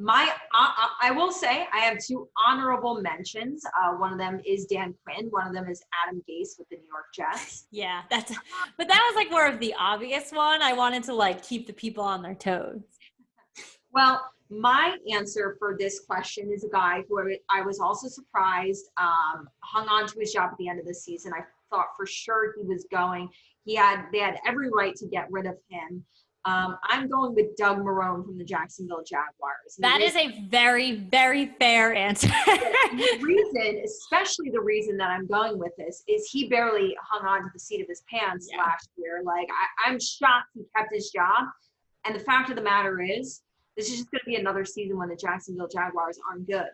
Speaker 2: I will say I have 2 honorable mentions. One of them is Dan Quinn. One of them is Adam Gase with the New York Jets.
Speaker 1: Yeah, but that was like more of the obvious one. I wanted to like keep the people on their toes.
Speaker 2: Well, my answer for this question is a guy who I was also surprised hung on to his job at the end of the season. I thought for sure he was going. They had every right to get rid of him. I'm going with Doug Marrone from the Jacksonville Jaguars.
Speaker 1: That is a very, very fair answer.
Speaker 2: Especially the reason that I'm going with this is he barely hung on to the seat of his pants last year. Like, I'm shocked he kept his job. And the fact of the matter is, this is just going to be another season when the Jacksonville Jaguars aren't good.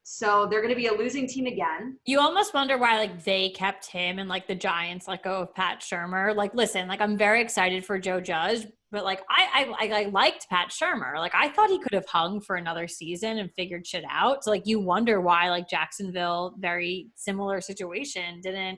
Speaker 2: So they're going to be a losing team again.
Speaker 1: You almost wonder why, like, they kept him and, like, the Giants let go of Pat Shurmur. Like, listen, like, I'm very excited for Joe Judge, but, like, I liked Pat Shurmur. Like, I thought he could have hung for another season and figured shit out. So, like, you wonder why, like, Jacksonville, very similar situation, didn't.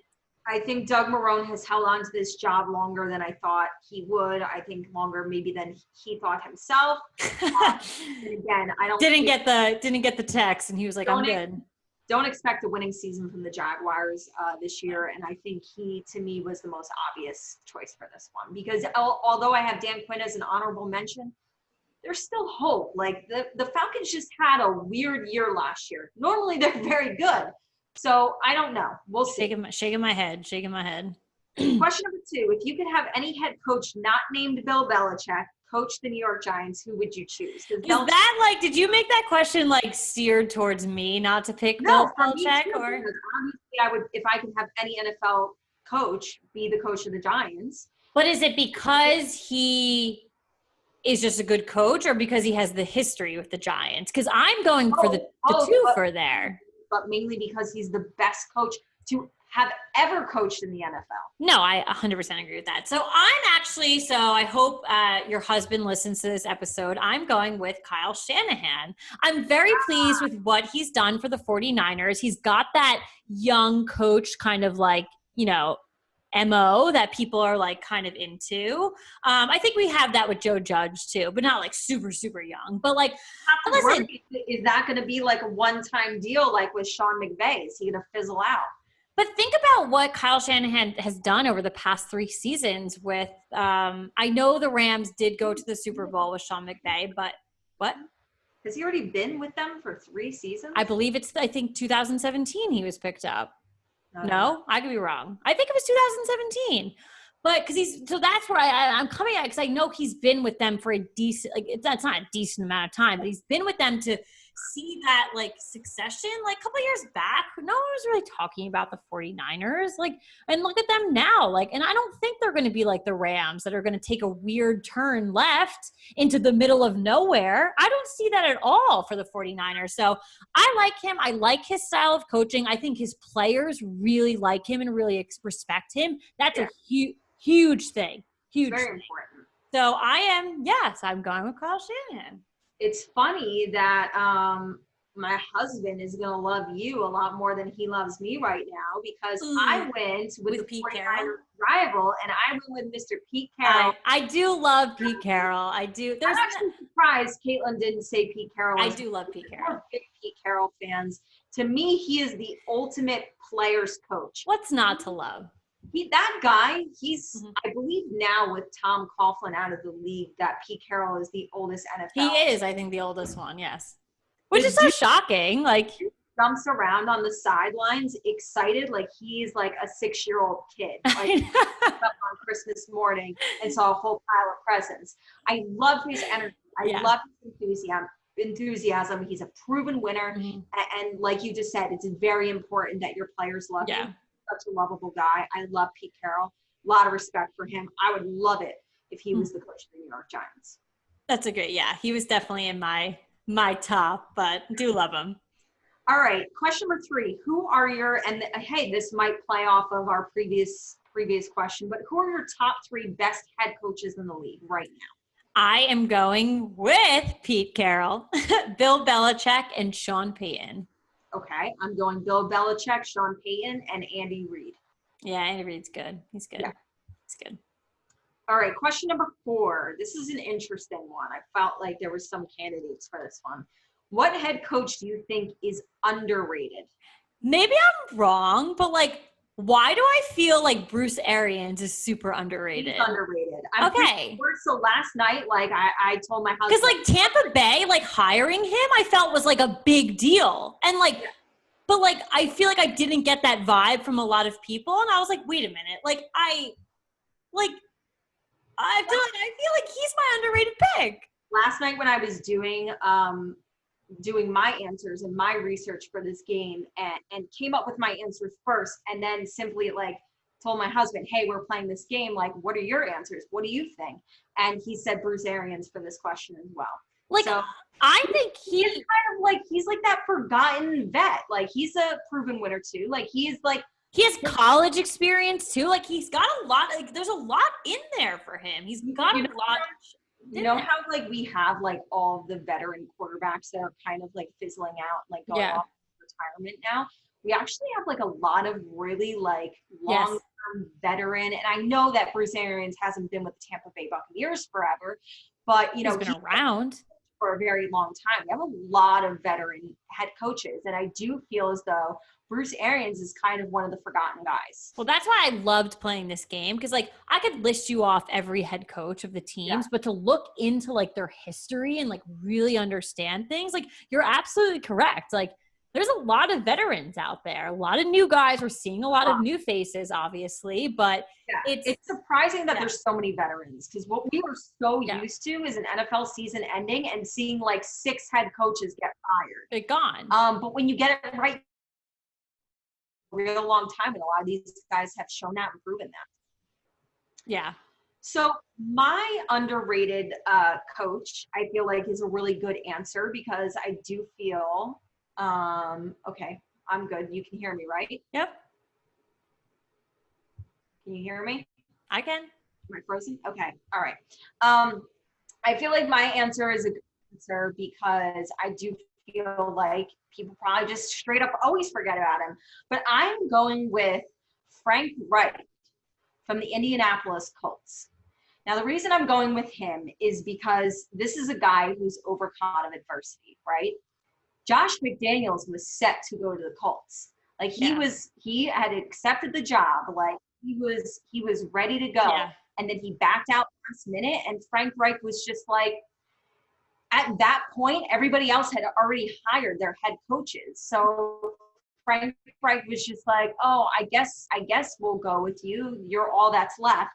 Speaker 2: I think Doug Marrone has held on to this job longer than I thought he would. I think longer maybe than he thought himself. And again, I don't
Speaker 1: didn't get the text, and he was like, "I'm good."
Speaker 2: Don't expect a winning season from the Jaguars this year, and I think he, to me, was the most obvious choice for this one because although I have Dan Quinn as an honorable mention, there's still hope. Like the Falcons just had a weird year last year. Normally, they're very good. So I don't know. We'll see.
Speaker 1: Shaking my head.
Speaker 2: Question number 2. If you could have any head coach not named Bill Belichick coach the New York Giants, who would you choose?
Speaker 1: Is that like, did you make that question like steered towards me not to pick Bill Belichick? Or
Speaker 2: obviously I would, if I could have any NFL coach be the coach of the Giants.
Speaker 1: But is it because he is just a good coach or because he has the history with the Giants? Because I'm going for the twofer there.
Speaker 2: But mainly because he's the best coach to have ever coached in the NFL.
Speaker 1: No, I 100% agree with that. So I hope your husband listens to this episode. I'm going with Kyle Shanahan. I'm very pleased with what he's done for the 49ers. He's got that young coach kind of like, MO that people are like kind of into. I think we have that with Joe Judge too, but not like super, super young. But like, listen,
Speaker 2: is that going to be like a one-time deal like with Sean McVay? Is he going to fizzle out?
Speaker 1: But think about what Kyle Shanahan has done over the past 3 seasons with, I know the Rams did go to the Super Bowl with Sean McVay, but what?
Speaker 2: Has he already been with them for 3 seasons?
Speaker 1: I believe I think 2017 he was picked up. No, I could be wrong. I think it was 2017. But so that's where I'm coming at, because I know he's been with them for a decent, like, that's not a decent amount of time, but he's been with them to see that, like, succession. Like, a couple of years back, no one was really talking about the 49ers. Like, and look at them now. Like, and I don't think they're going to be like the Rams that are going to take a weird turn left into the middle of nowhere. I don't see that at all for the 49ers. So I like him. I like his style of coaching. I think his players really like him and really respect him. That's a huge thing. Huge.
Speaker 2: Very important.
Speaker 1: So I'm going with Kyle Shanahan.
Speaker 2: It's funny that my husband is going to love you a lot more than he loves me right now, because I went with the
Speaker 1: Pete
Speaker 2: 49ers
Speaker 1: Carroll
Speaker 2: rival, and I went with Mr. Pete Carroll.
Speaker 1: I do love Pete Carroll. I do.
Speaker 2: I'm actually surprised Caitlin didn't say Pete Carroll.
Speaker 1: I do love Pete Carroll.
Speaker 2: We're big Pete Carroll fans. To me, he is the ultimate players coach.
Speaker 1: What's not to love?
Speaker 2: That guy, he's, I believe now with Tom Coughlin out of the league, that Pete Carroll is the oldest NFL.
Speaker 1: He is, I think, the oldest one, yes. Which is so shocking. Like,
Speaker 2: he jumps around on the sidelines, excited like he's like a 6-year-old kid. Like, up on Christmas morning and saw a whole pile of presents. I love his energy. I love his enthusiasm. He's a proven winner. And like you just said, it's very important that your players love him. Such a lovable guy. I love Pete Carroll. A lot of respect for him. I would love it if he was the coach of the New York Giants.
Speaker 1: That's a great, he was definitely in my top, but do love him.
Speaker 2: All right, question number 3. Who are your, and hey, this might play off of our previous question, but who are your top 3 best head coaches in the league right now?
Speaker 1: I am going with Pete Carroll, Bill Belichick, and Sean Payton.
Speaker 2: Okay, I'm going Bill Belichick, Sean Payton, and Andy Reid.
Speaker 1: Yeah, Andy Reid's good. He's good.
Speaker 2: Yeah.
Speaker 1: He's good.
Speaker 2: All right, question number 4. This is an interesting one. I felt like there were some candidates for this one. What head coach do you think is underrated?
Speaker 1: Maybe I'm wrong, but like, why do I feel like Bruce Arians is super underrated?
Speaker 2: He's underrated. So last night, like I told my husband,
Speaker 1: because like Tampa Bay, like hiring him, I felt was like a big deal, and like, but like I feel like I didn't get that vibe from a lot of people, and I was like, wait a minute, like I feel like he's my underrated pick.
Speaker 2: Last night when I was doing my answers and my research for this game, and came up with my answers first, and then simply like told my husband, hey, we're playing this game, like, what are your answers? What do you think? And he said Bruce Arians for this question as well.
Speaker 1: Like, so, I think he's
Speaker 2: kind of like, he's like that forgotten vet. Like, he's a proven winner too. Like, he has
Speaker 1: college experience too. Like, he's got a lot, like, there's a lot in there for him. He's got a lot.
Speaker 2: You know how like we have like all of the veteran quarterbacks that are kind of like fizzling out, like going off retirement now? We actually have like a lot of really like long-term veteran. And I know that Bruce Arians hasn't been with the Tampa Bay Buccaneers forever, but you know,
Speaker 1: he's been around
Speaker 2: for a very long time. We have a lot of veteran head coaches, and I do feel as though Bruce Arians is kind of one of the forgotten guys.
Speaker 1: Well, that's why I loved playing this game, because like I could list you off every head coach of the teams, but to look into like their history and like really understand things, like you're absolutely correct. Like there's a lot of veterans out there, a lot of new guys. We're seeing a lot of new faces, obviously, but
Speaker 2: it's surprising that there's so many veterans, because what we were so used to is an NFL season ending and seeing like 6 head coaches get fired.
Speaker 1: They're gone.
Speaker 2: But when you get it right, real long time, and a lot of these guys have shown that and proven that.
Speaker 1: Yeah.
Speaker 2: So my underrated coach, I feel like, is a really good answer, because I do feel okay, I'm good. You can hear me, right?
Speaker 1: Yep.
Speaker 2: Can you hear me?
Speaker 1: I can.
Speaker 2: Am I frozen? Okay. All right. I feel like my answer is a good answer, because I do feel like people probably just straight up always forget about him. But I'm going with Frank Reich from the Indianapolis Colts. Now, the reason I'm going with him is because this is a guy who's overcome a lot of adversity, right? Josh McDaniels was set to go to the Colts. Like he had accepted the job. Like he was ready to go. Yeah. And then he backed out last minute, and Frank Reich was just like, at that point, everybody else had already hired their head coaches. So Frank Reich was just like, oh, I guess we'll go with you. You're all that's left.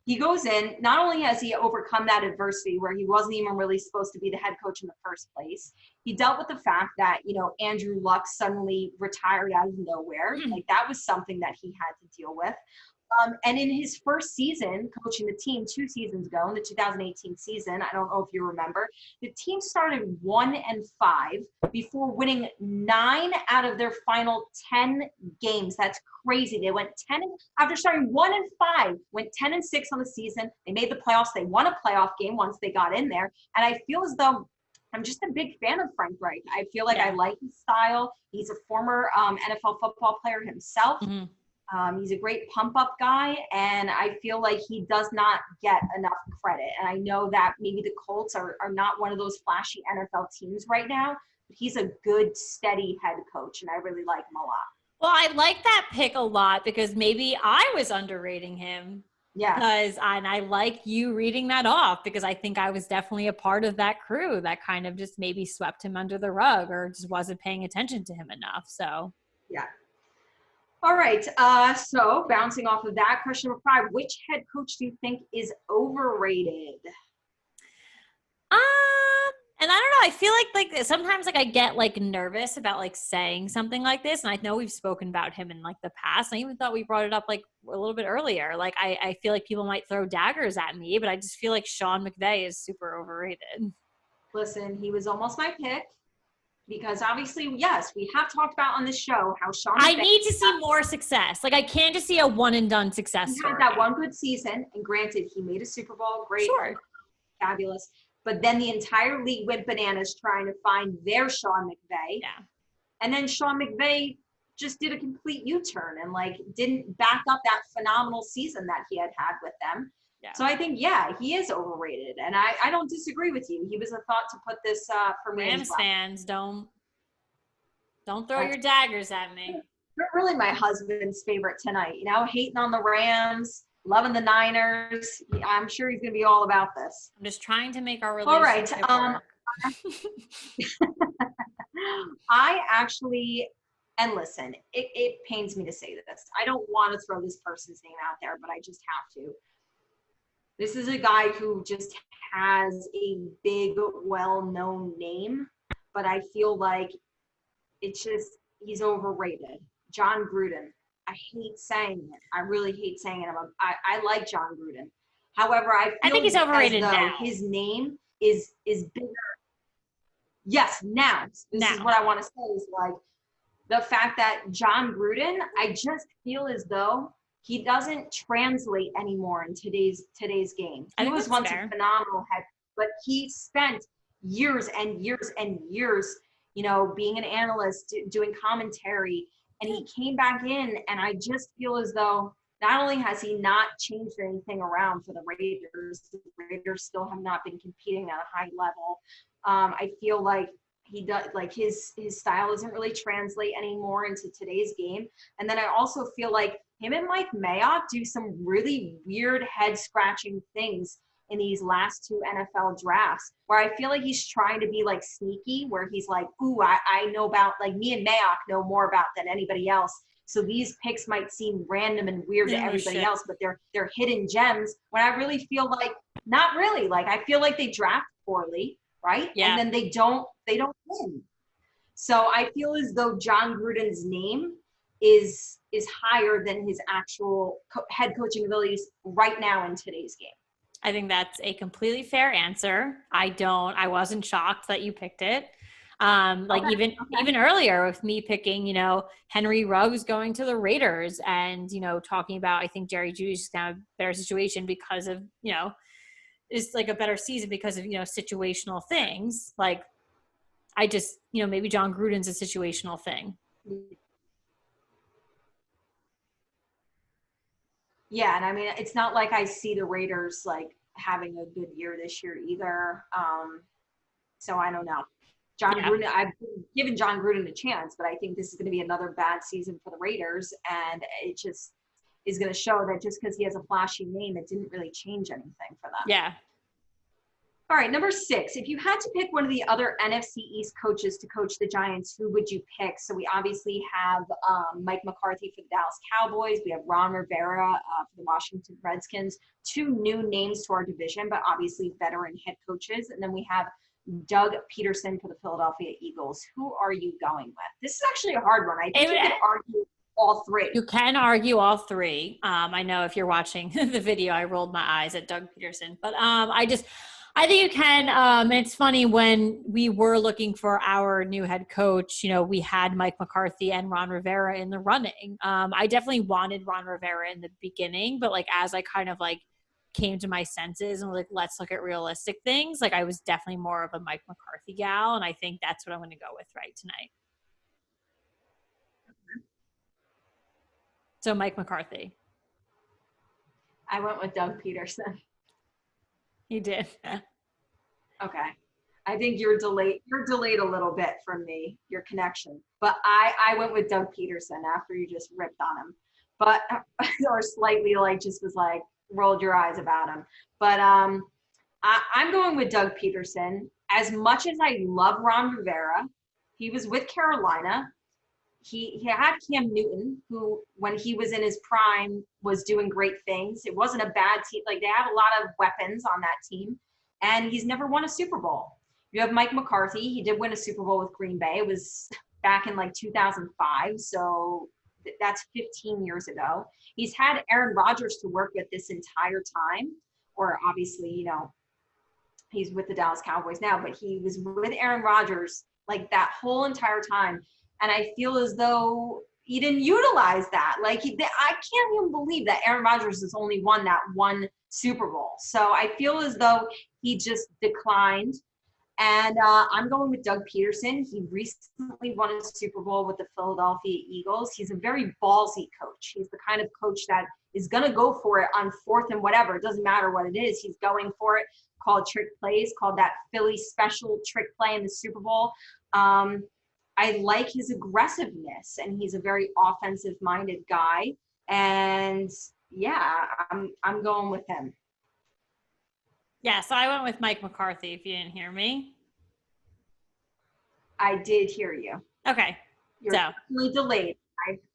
Speaker 2: He goes in, not only has he overcome that adversity where he wasn't even really supposed to be the head coach in the first place, he dealt with the fact that, Andrew Luck suddenly retired out of nowhere. Like that was something that he had to deal with. And in his first season coaching the team 2 seasons ago, in the 2018 season, I don't know if you remember, the team started 1-5 before winning 9 out of their final 10 games. That's crazy. They went 10 after starting 1-5, went 10-6 on the season. They made the playoffs. They won a playoff game once they got in there. And I feel as though I'm just a big fan of Frank Reich. I feel like I like his style. He's a former NFL football player himself. He's a great pump-up guy, and I feel like he does not get enough credit. And I know that maybe the Colts are not one of those flashy NFL teams right now, but he's a good, steady head coach, and I really like him a lot.
Speaker 1: Well, I like that pick a lot because maybe I was underrating him.
Speaker 2: Yeah.
Speaker 1: And I like you reading that off because I think I was definitely a part of that crew that kind of just maybe swept him under the rug or just wasn't paying attention to him enough. So,
Speaker 2: yeah. All right. So bouncing off of that, question number 5, which head coach do you think is overrated?
Speaker 1: And I don't know. I feel like sometimes I get nervous about saying something like this. And I know we've spoken about him in the past. I even thought we brought it up a little bit earlier. I feel like people might throw daggers at me, but I just feel like Sean McVay is super overrated.
Speaker 2: Listen, he was almost my pick. Because obviously, yes, we have talked about on this show how Sean
Speaker 1: I need to see more success. I can't just see a one and done success story.
Speaker 2: He had that one good season, and granted, he made a Super Bowl, great, fabulous. But then the entire league went bananas trying to find their Sean McVay.
Speaker 1: Yeah.
Speaker 2: And then Sean McVay just did a complete U-turn and didn't back up that phenomenal season that he had with them. Yeah. So I think, he is overrated. And I don't disagree with you. He was a thought to put this for me.
Speaker 1: Rams fans, don't throw your daggers at me.
Speaker 2: You're really my husband's favorite tonight. Hating on the Rams, loving the Niners. I'm sure he's going to be all about this.
Speaker 1: I'm just trying to make our relationship work.
Speaker 2: I actually, and listen, it pains me to say this. I don't want to throw this person's name out there, but I just have to. This is a guy who just has a big, well-known name, but I feel like he's overrated. John Gruden. I hate saying it. I really hate saying it. I like John Gruden. However, I
Speaker 1: think he's overrated now.
Speaker 2: His name is bigger. Yes, now. This is what I want to say is the fact that John Gruden, I just feel as though he doesn't translate anymore in today's game. He was once a phenomenal head, but he spent years and years and years, being an analyst, doing commentary, and he came back in, and I just feel as though not only has he not changed anything around for the Raiders still have not been competing at a high level. I feel like he does his style doesn't really translate anymore into today's game. And then I also feel like him and Mike Mayock do some really weird head scratching things in these last 2 NFL drafts where I feel like he's trying to be sneaky, where he's ooh, I know about, me and Mayock know more about than anybody else. So these picks might seem random and weird to everybody else, but they're hidden gems when I really feel not really. I feel like they draft poorly, right? Yeah. And then they don't win. So I feel as though John Gruden's name is higher than his actual head coaching abilities right now in today's game.
Speaker 1: I think that's a completely fair answer. I wasn't shocked that you picked it. Even earlier with me picking, Henry Ruggs going to the Raiders and, talking about, I think Jerry Jeudy's kind of better situation because of, is a better season because of, situational things. I just, maybe John Gruden's a situational thing.
Speaker 2: Yeah, and I mean, it's not like I see the Raiders having a good year this year either. So I don't know. Gruden, I've given John Gruden a chance, but I think this is going to be another bad season for the Raiders, and it just is going to show that just because he has a flashy name, it didn't really change anything for them.
Speaker 1: Yeah.
Speaker 2: All right, number 6. If you had to pick one of the other NFC East coaches to coach the Giants, who would you pick? So we obviously have Mike McCarthy for the Dallas Cowboys. We have Ron Rivera for the Washington Redskins. 2 new names to our division, but obviously veteran head coaches. And then we have Doug Peterson for the Philadelphia Eagles. Who are you going with? This is actually a hard one. I think you could argue all 3.
Speaker 1: You can argue all 3. I know if you're watching the video, I rolled my eyes at Doug Peterson, but I think you can. It's funny, when we were looking for our new head coach, you know, we had Mike McCarthy and Ron Rivera in the running. I definitely wanted Ron Rivera in the beginning, but like, as I kind of like came to my senses and was like, let's look at realistic things, like I was definitely more of a Mike McCarthy gal. And I think that's what I'm going to go with right tonight. So Mike McCarthy.
Speaker 2: I went with Doug Peterson.
Speaker 1: You did.
Speaker 2: Okay. I think you're delayed a little bit from me, your connection. But I went with Doug Peterson after you just ripped on him. But or slightly like just was like rolled your eyes about him. But I'm going with Doug Peterson. As much as I love Ron Rivera, he was with Carolina. He had Cam Newton, who, when he was in his prime, was doing great things. It wasn't a bad team. Like, they had a lot of weapons on that team, and he's never won a Super Bowl. You have Mike McCarthy. He did win a Super Bowl with Green Bay. It was back in like 2005, so that's 15 years ago. He's had Aaron Rodgers to work with this entire time, or obviously, you know, he's with the Dallas Cowboys now, but he was with Aaron Rodgers like that whole entire time. And I feel as though he didn't utilize that. Like, I can't even believe that Aaron Rodgers has only won that 1 Super Bowl. So I feel as though he just declined. And I'm going with Doug Peterson. He recently won a Super Bowl with the Philadelphia Eagles. He's a very ballsy coach. He's the kind of coach that is going to go for it on 4th and whatever. It doesn't matter what it is. He's going for it. Called trick plays, called that Philly special trick play in the Super Bowl. I like his aggressiveness, and he's a very offensive-minded guy. And yeah, I'm going with him.
Speaker 1: Yeah, so I went with Mike McCarthy, if you didn't hear me.
Speaker 2: I did hear you.
Speaker 1: Okay.
Speaker 2: You're definitely delayed.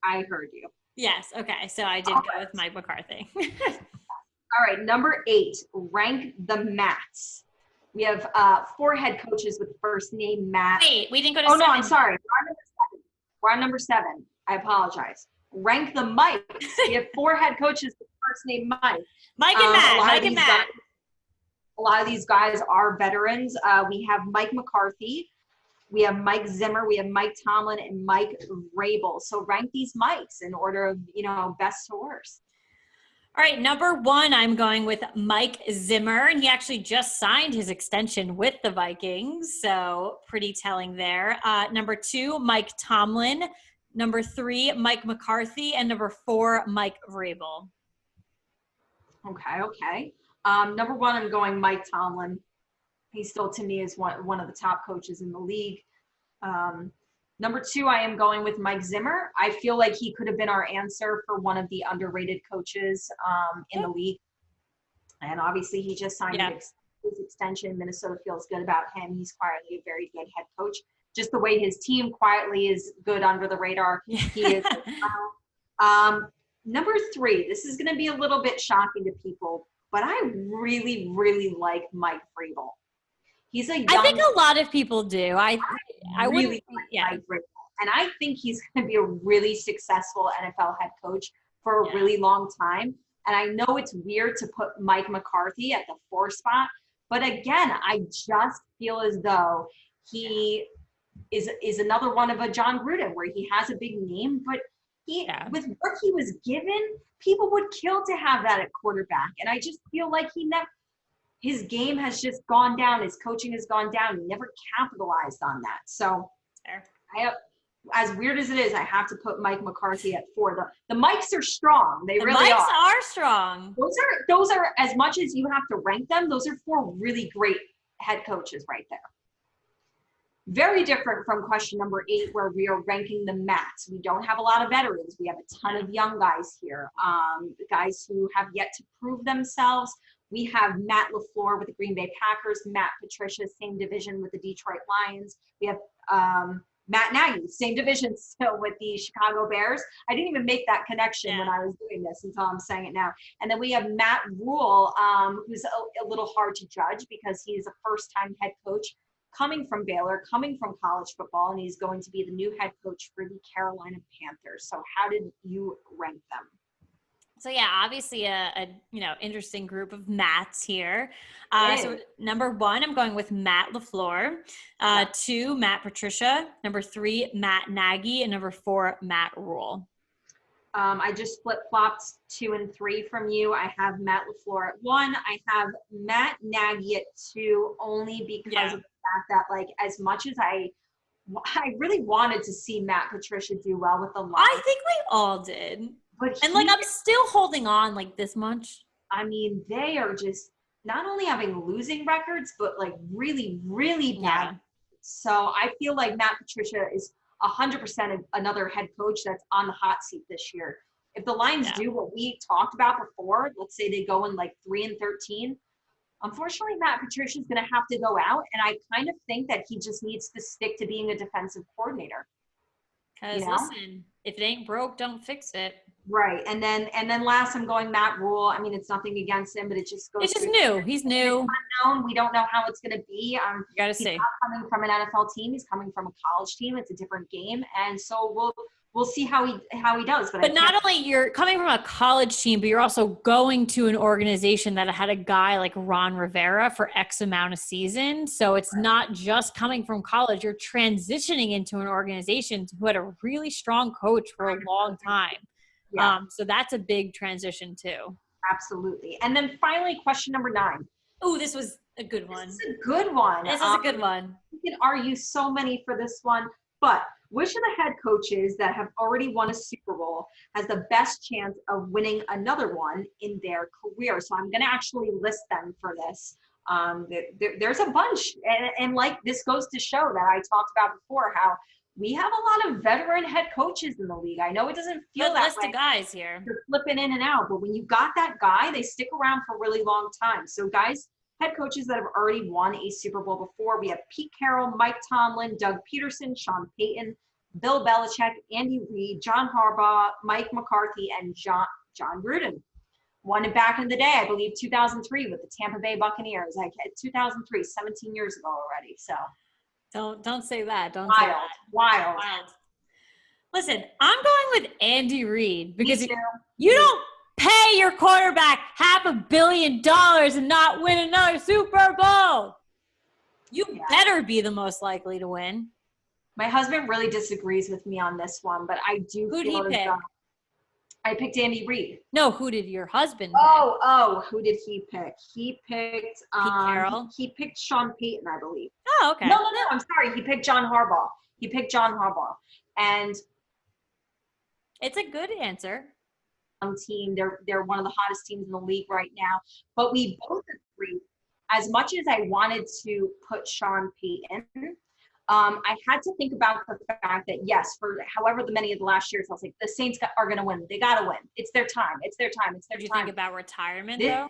Speaker 2: I heard you.
Speaker 1: Yes, okay. So I did go with Mike McCarthy.
Speaker 2: All right, number 8, rank the Matts. We have 4 head coaches with the first name Matt.
Speaker 1: Wait, we didn't go to
Speaker 2: 7. Oh, no,
Speaker 1: I'm
Speaker 2: sorry. We're on number 7. I apologize. Rank the Mikes. We have 4 head coaches with the first name Mike.
Speaker 1: Mike and Matt.
Speaker 2: A lot of these guys are veterans. We have Mike McCarthy. We have Mike Zimmer. We have Mike Tomlin and Mike Vrabel. So rank these Mikes in order of, you know, best to worst.
Speaker 1: All right, number 1, I'm going with Mike Zimmer, and he actually just signed his extension with the Vikings, so pretty telling there. Number 2, Mike Tomlin. Number 3, Mike McCarthy, and number 4, Mike Vrabel.
Speaker 2: Okay. Number 1, I'm going Mike Tomlin. He still, to me, is one of the top coaches in the league. Number 2, I am going with Mike Zimmer. I feel like he could have been our answer for one of the underrated coaches in the league. And obviously, he just signed his extension. Minnesota feels good about him. He's quietly a very good head coach. Just the way his team quietly is good under the radar, he is. Number 3, this is going to be a little bit shocking to people, but I really, really like Mike Vrabel. He's a young,
Speaker 1: I think a lot of people do. I
Speaker 2: really like Mike Vrabel. And I think he's going to be a really successful NFL head coach for a really long time. And I know it's weird to put Mike McCarthy at the 4 spot, but again, I just feel as though he is another one of a John Gruden, where he has a big name, but with what he was given, people would kill to have that at quarterback. And I just feel like his game has just gone down. His coaching has gone down. He never capitalized on that. So as weird as it is, I have to put Mike McCarthy at 4. The Mikes are strong. They really are.
Speaker 1: The Mikes are strong.
Speaker 2: Those are, as much as you have to rank them, those are 4 really great head coaches right there. Very different from question number 8, where we are ranking the Mats. We don't have a lot of veterans. We have a ton of young guys here, guys who have yet to prove themselves. We have Matt LaFleur with the Green Bay Packers, Matt Patricia, same division with the Detroit Lions. We have Matt Nagy, same division still with the Chicago Bears. I didn't even make that connection when I was doing this until I'm saying it now. And then we have Matt Rule, who's a little hard to judge because he's a first-time head coach coming from Baylor, coming from college football, and he's going to be the new head coach for the Carolina Panthers. So how did you rank them?
Speaker 1: So yeah, obviously a interesting group of Matts here. So number 1, I'm going with Matt LaFleur. 2, Matt Patricia. Number 3, Matt Nagy, and number 4, Matt Rule.
Speaker 2: I just flip-flopped 2 and 3 from you. I have Matt LaFleur at 1. I have Matt Nagy at 2, only because of the fact that, like, as much as I really wanted to see Matt Patricia do well with the Lions.
Speaker 1: I think we all did. And like, I'm still holding on like this much.
Speaker 2: I mean, they are just not only having losing records, but like really, really bad.
Speaker 1: Yeah.
Speaker 2: So I feel like Matt Patricia is 100% another head coach that's on the hot seat this year. If the Lions do what we talked about before, let's say they go in like 3-13, unfortunately, Matt Patricia is going to have to go out. And I kind of think that he just needs to stick to being a defensive coordinator.
Speaker 1: Because listen, if it ain't broke, don't fix it.
Speaker 2: Right. And then last, I'm going Matt Rule. I mean, it's nothing against him, but it just goes.
Speaker 1: It's just new. He's new.
Speaker 2: It's unknown. We don't know how it's going to be.
Speaker 1: You gotta see.
Speaker 2: He's not coming from an NFL team. He's coming from a college team. It's a different game, and so we'll see how he does. But
Speaker 1: not only you're coming from a college team, but you're also going to an organization that had a guy like Ron Rivera for X amount of seasons. So it's not just coming from college. You're transitioning into an organization who had a really strong coach for a long time. Yeah. So that's a big transition too.
Speaker 2: Absolutely. And then finally, question number 9.
Speaker 1: Oh, this was a good one.
Speaker 2: This is a good one.
Speaker 1: This is a good one.
Speaker 2: We can argue so many for this one, but which of the head coaches that have already won a Super Bowl has the best chance of winning another one in their career? So I'm going to actually list them for this. There's a bunch. And like, this goes to show that I talked about before, how we have a lot of veteran head coaches in the league. I know it doesn't feel
Speaker 1: good
Speaker 2: that
Speaker 1: list
Speaker 2: way.
Speaker 1: of guys here.
Speaker 2: They're flipping in and out, but when you got that guy, they stick around for a really long time. So guys, head coaches that have already won a Super Bowl before, we have Pete Carroll, Mike Tomlin, Doug Peterson, Sean Payton, Bill Belichick, Andy Reid, John Harbaugh, Mike McCarthy, and John Gruden. Won it back in the day, I believe 2003 with the Tampa Bay Buccaneers. 2003, 17 years ago already. So
Speaker 1: don't say that. Don't
Speaker 2: wild,
Speaker 1: say that.
Speaker 2: Wild.
Speaker 1: Listen, I'm going with Andy Reid because you don't pay your quarterback $500 million and not win another Super Bowl. You better be the most likely to win.
Speaker 2: My husband really disagrees with me on this one, but I do.
Speaker 1: Who'd he pick?
Speaker 2: I picked Andy Reid.
Speaker 1: No, who did your husband pick?
Speaker 2: Oh, who did he pick? He picked
Speaker 1: Pete Carroll.
Speaker 2: He picked Sean Payton, I believe.
Speaker 1: Oh, okay.
Speaker 2: No, I'm sorry. He picked John Harbaugh. And
Speaker 1: it's a good answer.
Speaker 2: Team, they're one of the hottest teams in the league right now. But we both agree, as much as I wanted to put Sean Payton, I had to think about the fact that, yes, for however many of the last years, I was like, the Saints are going to win. They got to win. It's their time.
Speaker 1: Did you think about retirement, though?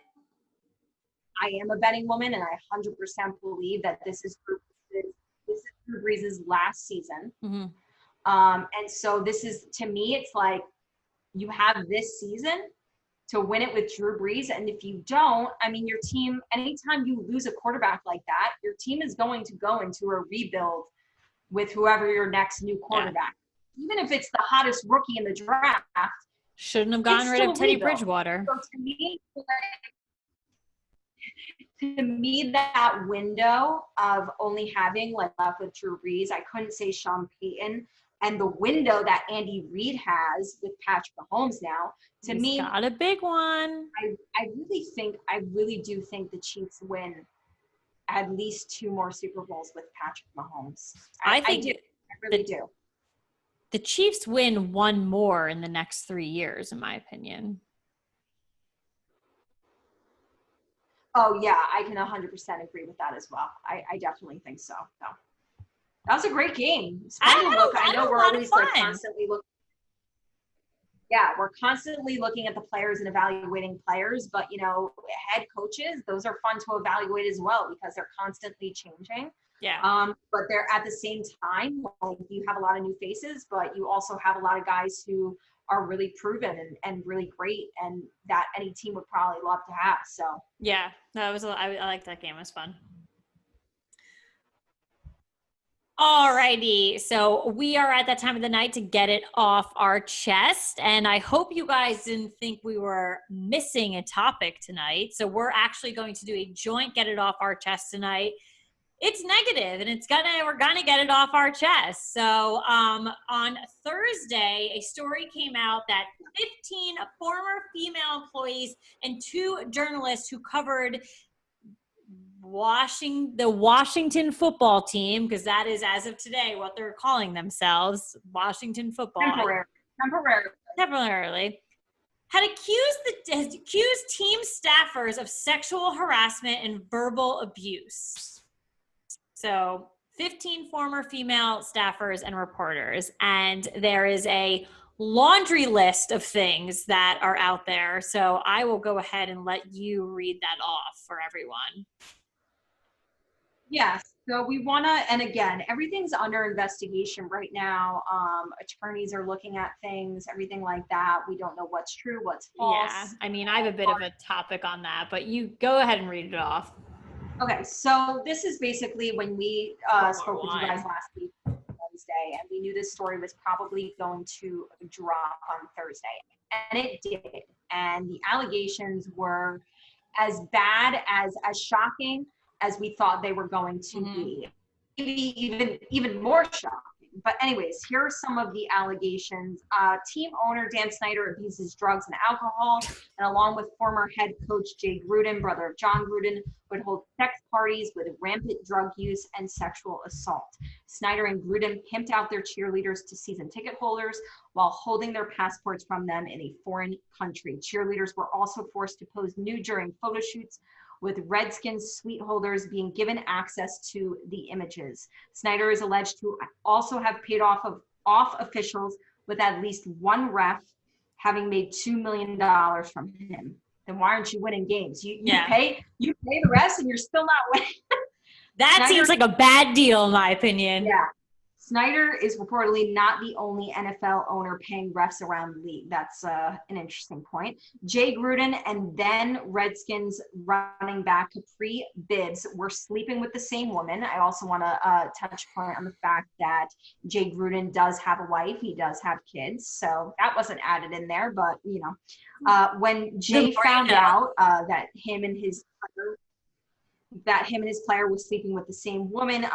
Speaker 2: I am a betting woman, and I 100% believe that this is Drew Brees' last season.
Speaker 1: Mm-hmm.
Speaker 2: And so this is, to me, it's like, you have this season to win it with Drew Brees. And if you don't, I mean, your team, anytime you lose a quarterback like that, your team is going to go into a rebuild with whoever your next new quarterback. Yeah. Even if it's the hottest rookie in the draft.
Speaker 1: Shouldn't have gotten rid of Teddy Bridgewater.
Speaker 2: So to me, that window of only having left with Drew Brees, I couldn't say Sean Payton. And the window that Andy Reid has with Patrick Mahomes now, to me,
Speaker 1: got a big one.
Speaker 2: I really do think the Chiefs win at least 2 more Super Bowls with Patrick Mahomes. I really do.
Speaker 1: The Chiefs win 1 more in the next 3 years, in my opinion.
Speaker 2: Oh yeah, I can 100% agree with that as well. I definitely think so. No. That was a great game. I know we're always like constantly looking. Yeah, we're constantly looking at the players and evaluating players, but head coaches, those are fun to evaluate as well because they're constantly changing.
Speaker 1: Yeah.
Speaker 2: But they're at the same time, like, you have a lot of new faces, but you also have a lot of guys who are really proven and really great, and that any team would probably love to have. So
Speaker 1: Yeah, that was I like that game. It was fun. Alrighty, so we are at that time of the night to get it off our chest, and I hope you guys didn't think we were missing a topic tonight. So we're actually going to do a joint get it off our chest tonight. It's negative, and we're gonna get it off our chest. So on Thursday, a story came out that 15 former female employees and 2 journalists who covered the Washington football team, because that is, as of today, what they're calling themselves, Washington football. Temporarily. Had accused team staffers of sexual harassment and verbal abuse. So 15 former female staffers and reporters. And there is a laundry list of things that are out there. So I will go ahead and let you read that off for everyone.
Speaker 2: Yes. So we want to, and again, everything's under investigation right now. Attorneys are looking at things, everything like that. We don't know what's true, what's false.
Speaker 1: Yeah. I mean, I have a bit of a topic on that, but you go ahead and read it off.
Speaker 2: Okay. So this is basically when we spoke with you guys last week, Wednesday, and we knew this story was probably going to drop on Thursday. And it did. And the allegations were as bad, as shocking as we thought they were going to be. Maybe even more shocking. But anyways, here are some of the allegations. Team owner Dan Snyder abuses drugs and alcohol, and along with former head coach Jay Gruden, brother of John Gruden, would hold sex parties with rampant drug use and sexual assault. Snyder and Gruden pimped out their cheerleaders to season ticket holders while holding their passports from them in a foreign country. Cheerleaders were also forced to pose nude during photo shoots, with Redskins suite holders being given access to the images. Snyder is alleged to also have paid off officials, with at least one ref having made $2 million from him. Then why aren't you winning games? You pay the refs and you're still not winning.
Speaker 1: That seems like a bad deal, in my opinion.
Speaker 2: Yeah. Snyder is reportedly not the only NFL owner paying refs around the league. That's an interesting point. Jay Gruden and then Redskins running back Capri Bibbs were sleeping with the same woman. I also want to touch point on the fact that Jay Gruden does have a wife. He does have kids. So that wasn't added in there. But, when Jay found out that him and his player was sleeping with the same woman,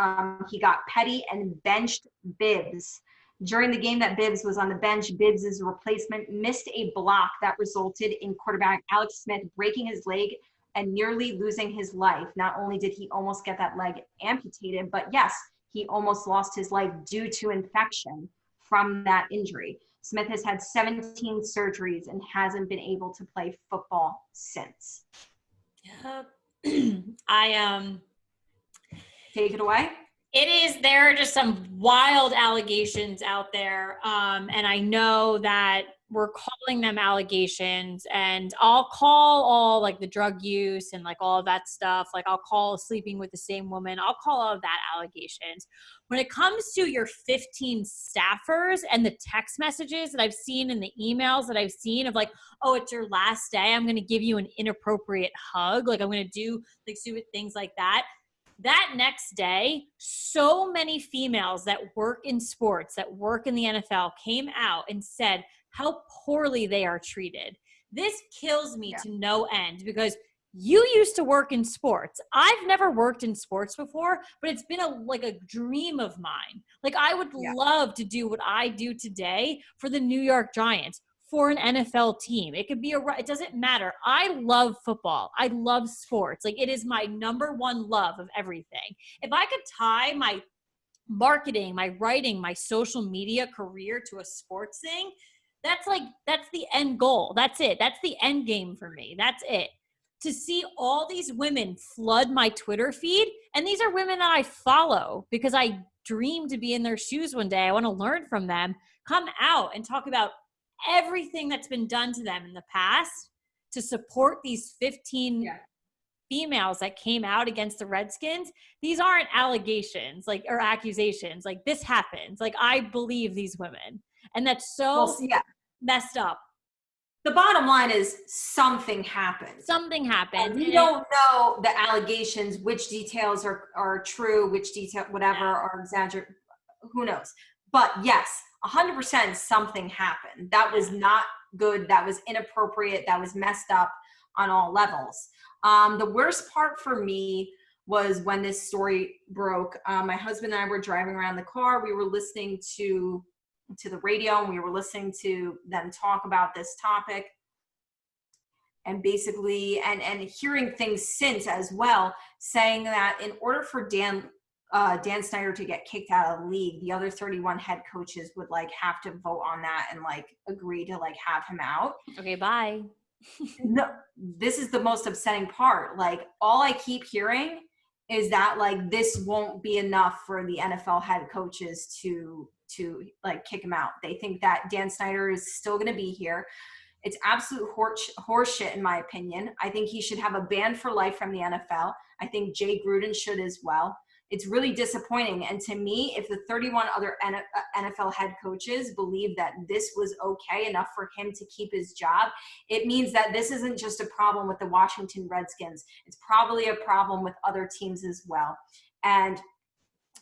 Speaker 2: he got petty and benched Bibbs. During the game that Bibbs was on the bench, Bibbs' replacement missed a block that resulted in quarterback Alex Smith breaking his leg and nearly losing his life. Not only did he almost get that leg amputated, but yes, he almost lost his life due to infection from that injury. Smith has had 17 surgeries and hasn't been able to play football since.
Speaker 1: Yep.
Speaker 2: Take it away.
Speaker 1: There are just some wild allegations out there. And I know that we're calling them allegations, and I'll call all like the drug use and like all of that stuff. Like I'll call sleeping with the same woman. I'll call all of that allegations. When it comes to your 15 staffers and the text messages that I've seen and the emails that I've seen of like, oh, it's your last day, I'm going to give you an inappropriate hug. Like I'm going to do like stupid things like that. That next day, so many females that work in sports, that work in the NFL came out and said how poorly they are treated. This kills me to no end, because you used to work in sports. I've never worked in sports before, but it's been a dream of mine. Like I would love to do what I do today for the New York Giants, for an NFL team. It could be it doesn't matter. I love football. I love sports. Like it is my number one love of everything. If I could tie my marketing, my writing, my social media career to a sports thing, that's the end goal. That's it. That's the end game for me. That's it. To see all these women flood my Twitter feed, and these are women that I follow because I dream to be in their shoes one day. I want to learn from them. Come out and talk about everything that's been done to them in the past to support these 15 females that came out against the Redskins. These aren't allegations or accusations. Like, this happens. Like, I believe these women. And that's so messed up.
Speaker 2: The bottom line is something happened.
Speaker 1: Something happened.
Speaker 2: We don't know the allegations, which details are true, which whatever are exaggerated. Who knows? But yes, 100% something happened. That was not good. That was inappropriate. That was messed up on all levels. The worst part for me was when this story broke. My husband and I were driving around the car. We were listening to the radio, and we were listening to them talk about this topic, and basically and hearing things since as well, saying that in order for Dan Snyder to get kicked out of the league, the other 31 head coaches would have to vote on that and agree to have him out.
Speaker 1: Okay, bye.
Speaker 2: No, this is the most upsetting part. All I keep hearing is that this won't be enough for the NFL head coaches to kick him out. They think that Dan Snyder is still going to be here. It's absolute horseshit in my opinion. I think he should have a ban for life from the NFL. I think Jay Gruden should as well. It's really disappointing. And to me, if the 31 other NFL head coaches believe that this was okay enough for him to keep his job, it means that this isn't just a problem with the Washington Redskins. It's probably a problem with other teams as well. And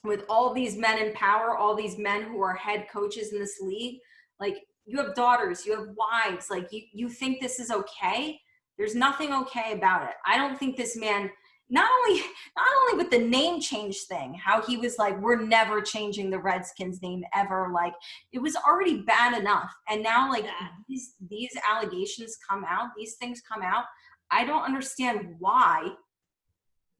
Speaker 2: with all these men in power, all these men who are head coaches in this league, you have daughters, you have wives, you think this is okay? There's nothing okay about it. I don't think this man, not only with the name change thing, how he was we're never changing the Redskins name ever. It was already bad enough. And now these allegations come out, these things come out. I don't understand why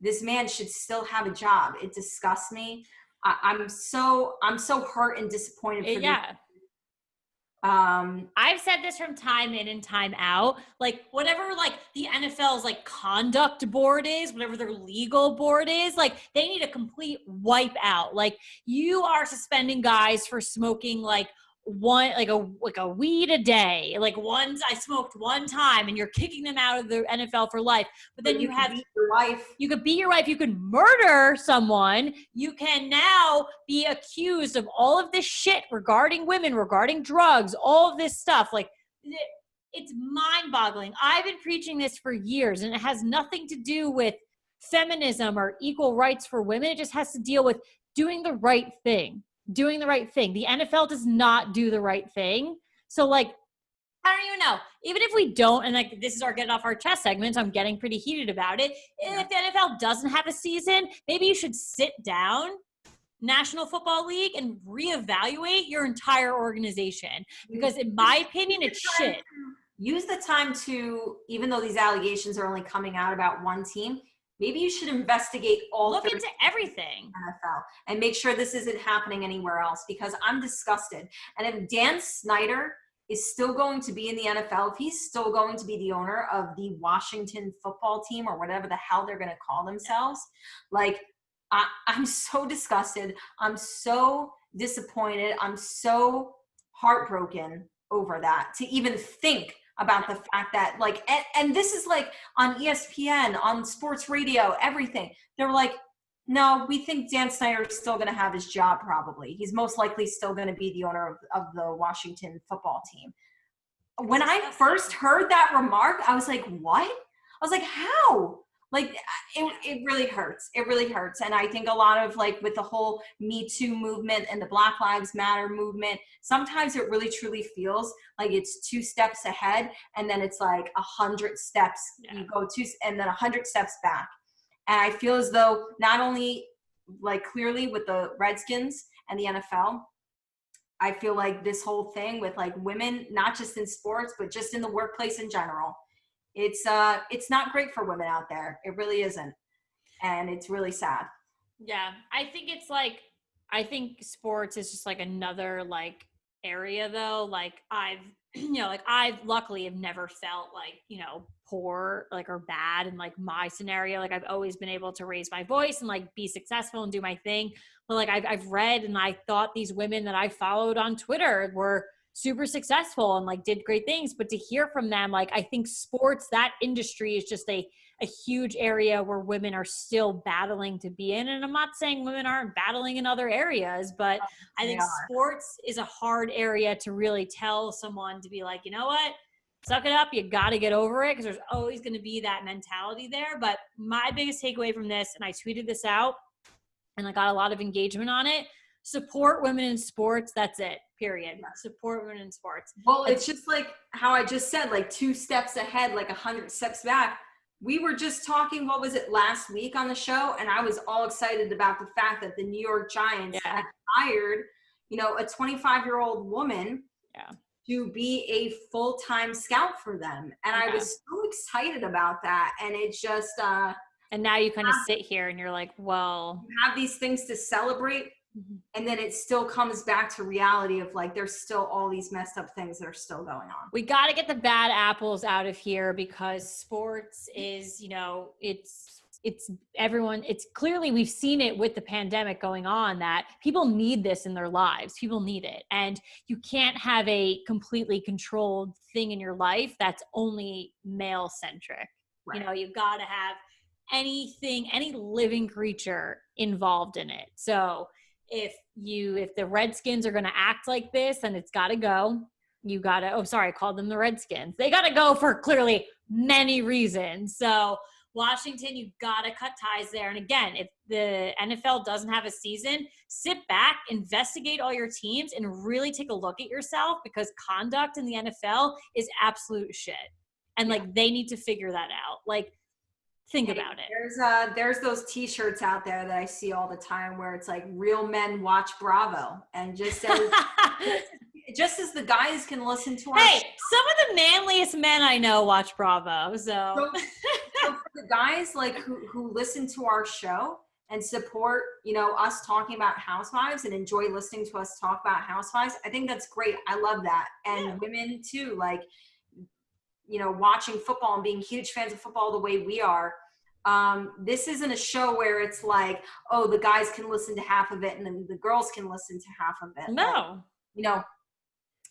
Speaker 2: this man should still have a job. It disgusts me. I'm so hurt and disappointed for
Speaker 1: yeah. I've said this from time in and time out. Whatever the NFL's conduct board is, whatever their legal board is, they need a complete wipe out. You are suspending guys for smoking one a weed a day. Once I smoked one time, and you're kicking them out of the NFL for life. But then you have
Speaker 2: beat your wife.
Speaker 1: You could beat your wife. You could murder someone. You can now be accused of all of this shit regarding women, regarding drugs, all of this stuff. It's mind-boggling. I've been preaching this for years, and it has nothing to do with feminism or equal rights for women. It just has to deal with doing the right thing. Doing the right thing. The NFL does not do the right thing. So I don't even know. Even if we don't, and this is our get off our chest segment, so I'm getting pretty heated about it. If the NFL doesn't have a season, maybe you should sit down, National Football League, and reevaluate your entire organization. Because in my opinion, it's shit.
Speaker 2: Use the time to, even though these allegations are only coming out about one team, maybe you should investigate
Speaker 1: look into everything
Speaker 2: NFL and make sure this isn't happening anywhere else, because I'm disgusted. And if Dan Snyder is still going to be in the NFL, if he's still going to be the owner of the Washington football team or whatever the hell they're going to call themselves, I'm so disgusted. I'm so disappointed. I'm so heartbroken over that, to even think about the fact that and this is on ESPN, on sports radio, everything. They're no, we think Dan Snyder is still going to have his job. Probably. He's most likely still going to be the owner of the Washington football team. When I first heard that remark, I was like, what? I was like, how? It really hurts. It really hurts. And I think a lot of with the whole Me Too movement and the Black Lives Matter movement, sometimes it really truly feels like it's 2 steps ahead, and then it's 100 steps. Yeah. You go 2 and then 100 steps back. And I feel as though not only clearly with the Redskins and the NFL, I feel this whole thing with women, not just in sports, but just in the workplace in general, it's not great for women out there. It really isn't. And it's really sad.
Speaker 1: Yeah. I think it's I think sports is just another area though. I've, I've luckily have never felt poor, or bad in my scenario. I've always been able to raise my voice and be successful and do my thing. But I've read, and I thought these women that I followed on Twitter were super successful and like did great things. But to hear from them, like, I think sports, that industry is just a huge area where women are still battling to be in. And I'm not saying women aren't battling in other areas, but I think sports is a hard area to really tell someone to be like, you know what, suck it up. You got to get over it, because there's always going to be that mentality there. But my biggest takeaway from this, and I tweeted this out and I got a lot of engagement on it: support women in sports. That's it. Period. Support women in sports.
Speaker 2: Well, it's just like how I just said, like 2 steps ahead, like 100 steps back. We were just talking, what was it, last week on the show? And I was all excited about the fact that the New York Giants had hired, you know, a 25-year-old woman to be a full-time scout for them. And I was so excited about that. And it just,
Speaker 1: and now you kind of sit here and you're like, well,
Speaker 2: you have these things to celebrate. And then it still comes back to reality of like, there's still all these messed up things that are still going on.
Speaker 1: We got to get the bad apples out of here, because sports is, you know, it's everyone. It's clearly, we've seen it with the pandemic going on, that people need this in their lives. People need it. And you can't have a completely controlled thing in your life that's only male centric. Right. You know, you've got to have anything, any living creature involved in it. So if the Redskins are going to act like this, then it's got to go. You got to, I called them the Redskins. They got to go for clearly many reasons. So Washington, you got to cut ties there. And again, if the NFL doesn't have a season, sit back, investigate all your teams, and really take a look at yourself, because conduct in the NFL is absolute shit. And like, they need to figure that out. Like, think about it.
Speaker 2: There's those t-shirts out there that I see all the time where it's like, real men watch Bravo, and just as the guys can listen to our
Speaker 1: show. Some of the manliest men I know watch Bravo. So
Speaker 2: for the guys like who listen to our show and support, you know, us talking about Housewives and enjoy listening to us talk about Housewives, I think that's great. I love that. And women too, like, you know, watching football and being huge fans of football the way we are. This isn't a show where it's like, oh, the guys can listen to half of it and then the girls can listen to half of it.
Speaker 1: No.
Speaker 2: Like, you know,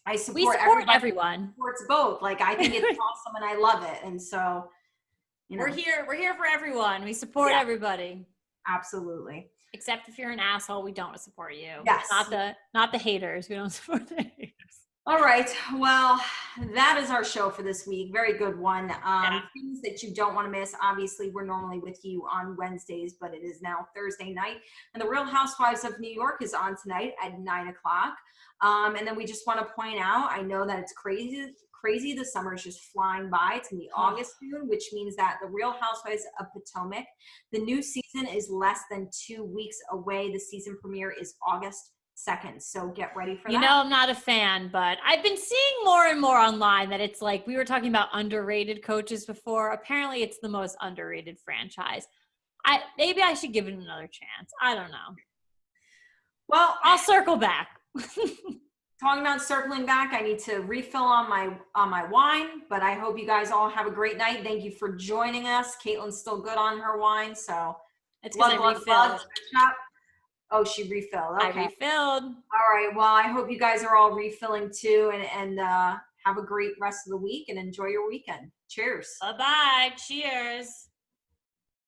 Speaker 2: we
Speaker 1: support everyone.
Speaker 2: Supports both. Like, I think it's awesome and I love it. And so, you know,
Speaker 1: we're here for everyone. We support everybody.
Speaker 2: Absolutely.
Speaker 1: Except if you're an asshole, we don't support you.
Speaker 2: Yes.
Speaker 1: Not the haters. We don't support the haters.
Speaker 2: All right. Well, that is our show for this week. Very good one. Things that you don't want to miss. Obviously, we're normally with you on Wednesdays, but it is now Thursday night. And the Real Housewives of New York is on tonight at 9:00. And then we just want to point out, I know that it's crazy. The summer is just flying by. It's going to be August soon, which means that the Real Housewives of Potomac, the new season is less than 2 weeks away. The season premiere is August 2nd. So get ready for that.
Speaker 1: You know, I'm not a fan, but I've been seeing more and more online that it's like, we were talking about underrated coaches before. Apparently it's the most underrated franchise. Maybe I should give it another chance. I don't know. Well, I'll circle back.
Speaker 2: Talking about circling back, I need to refill on my wine, but I hope you guys all have a great night. Thank you for joining us. Caitlin's still good on her wine, so
Speaker 1: it's because I refilled.
Speaker 2: Oh, she refilled. Okay.
Speaker 1: I refilled.
Speaker 2: All right. Well, I hope you guys are all refilling too, and have a great rest of the week and enjoy your weekend. Cheers.
Speaker 1: Bye-bye. Cheers.